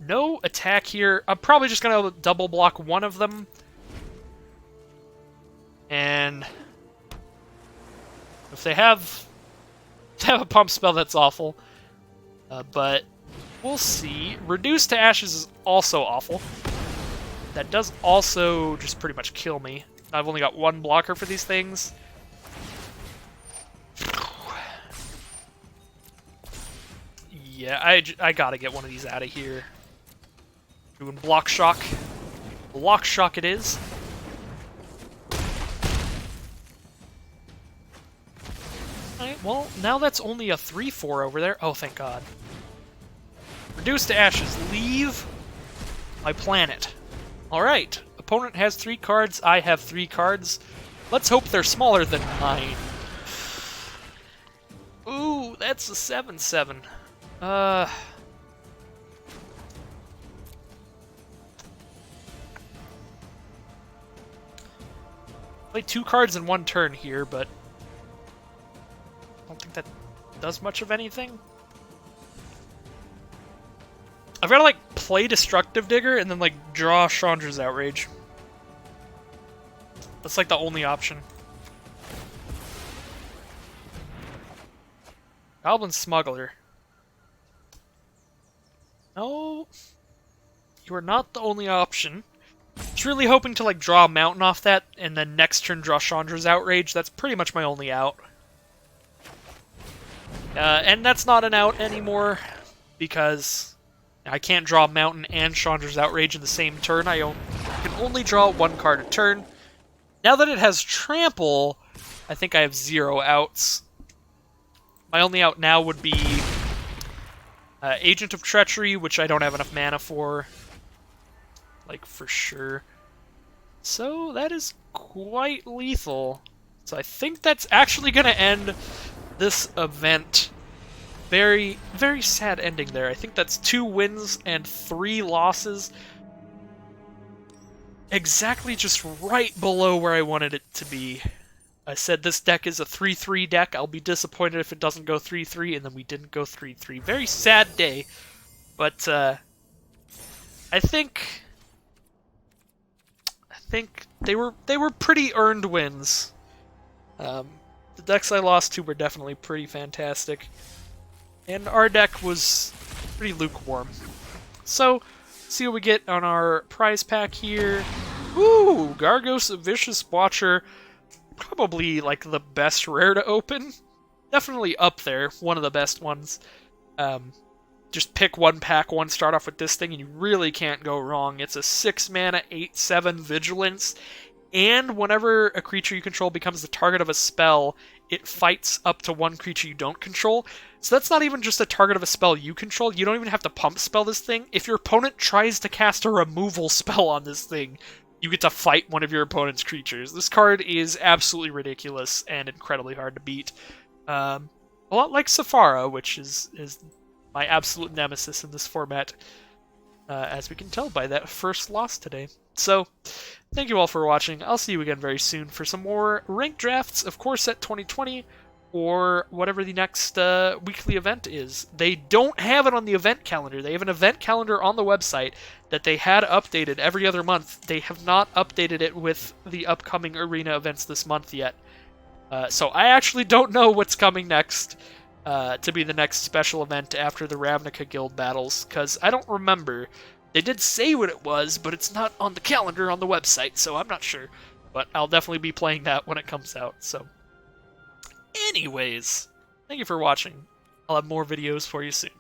No attack here. I'm probably just going to double block one of them. And if they have a pump spell, that's awful. But we'll see. Reduce to Ashes is also awful. That does also just pretty much kill me. I've only got 1 blocker for these things. Yeah, I gotta get one of these out of here. Doing Block Shock. Block Shock it is. Alright, well, now that's only a 3/4 over there. Oh, thank God. Reduce to Ashes. Leave my planet. Alright. Opponent has 3 cards. I have 3 cards. Let's hope they're smaller than mine. Ooh, that's a 7/7. Play 2 cards in 1 turn here, but I don't think that does much of anything. I've got to, like, play Destructive Digger and then, like, draw Chandra's Outrage. That's, like, the only option. Goblin Smuggler. No, you are not the only option. I was really hoping to, like, draw a mountain off that, and then next turn draw Chandra's Outrage. That's pretty much my only out. And that's not an out anymore, because I can't draw a mountain and Chandra's Outrage in the same turn. I can only draw 1 card a turn. Now that it has Trample, I think I have 0 outs. My only out now would be Agent of Treachery, which I don't have enough mana for. Like, for sure. So, that is quite lethal. So I think that's actually going to end this event. Very, very sad ending there. I think that's 2 wins and 3 losses. Exactly just right below where I wanted it to be. I said this deck is a 3-3 deck. I'll be disappointed if it doesn't go 3-3, and then we didn't go 3-3. Very sad day, but I think they were pretty earned wins. The decks I lost to were definitely pretty fantastic, and our deck was pretty lukewarm. So, see what we get on our prize pack here. Ooh, Gargos Vicious Watcher. Probably, like, the best rare to open. Definitely up there, one of the best ones. Just pick one pack one, start off with this thing, and you really can't go wrong. It's a 6 mana, 8/7 Vigilance, and whenever a creature you control becomes the target of a spell, it fights up to one creature you don't control. So that's not even just a target of a spell you control. You don't even have to pump spell this thing. If your opponent tries to cast a removal spell on this thing, you get to fight one of your opponent's creatures. This card is absolutely ridiculous and incredibly hard to beat. A lot like Safara, which is my absolute nemesis in this format, as we can tell by that first loss today. So, thank you all for watching. I'll see you again very soon for some more ranked drafts of Core Set 2020, or whatever the next weekly event is. They don't have it on the event calendar. They have an event calendar on the website that they had updated every other month. They have not updated it with the upcoming arena events this month yet. So I actually don't know what's coming next to be the next special event after the Ravnica Guild battles, because I don't remember. They did say what it was, but it's not on the calendar on the website, so I'm not sure. But I'll definitely be playing that when it comes out, so... Anyways, thank you for watching. I'll have more videos for you soon.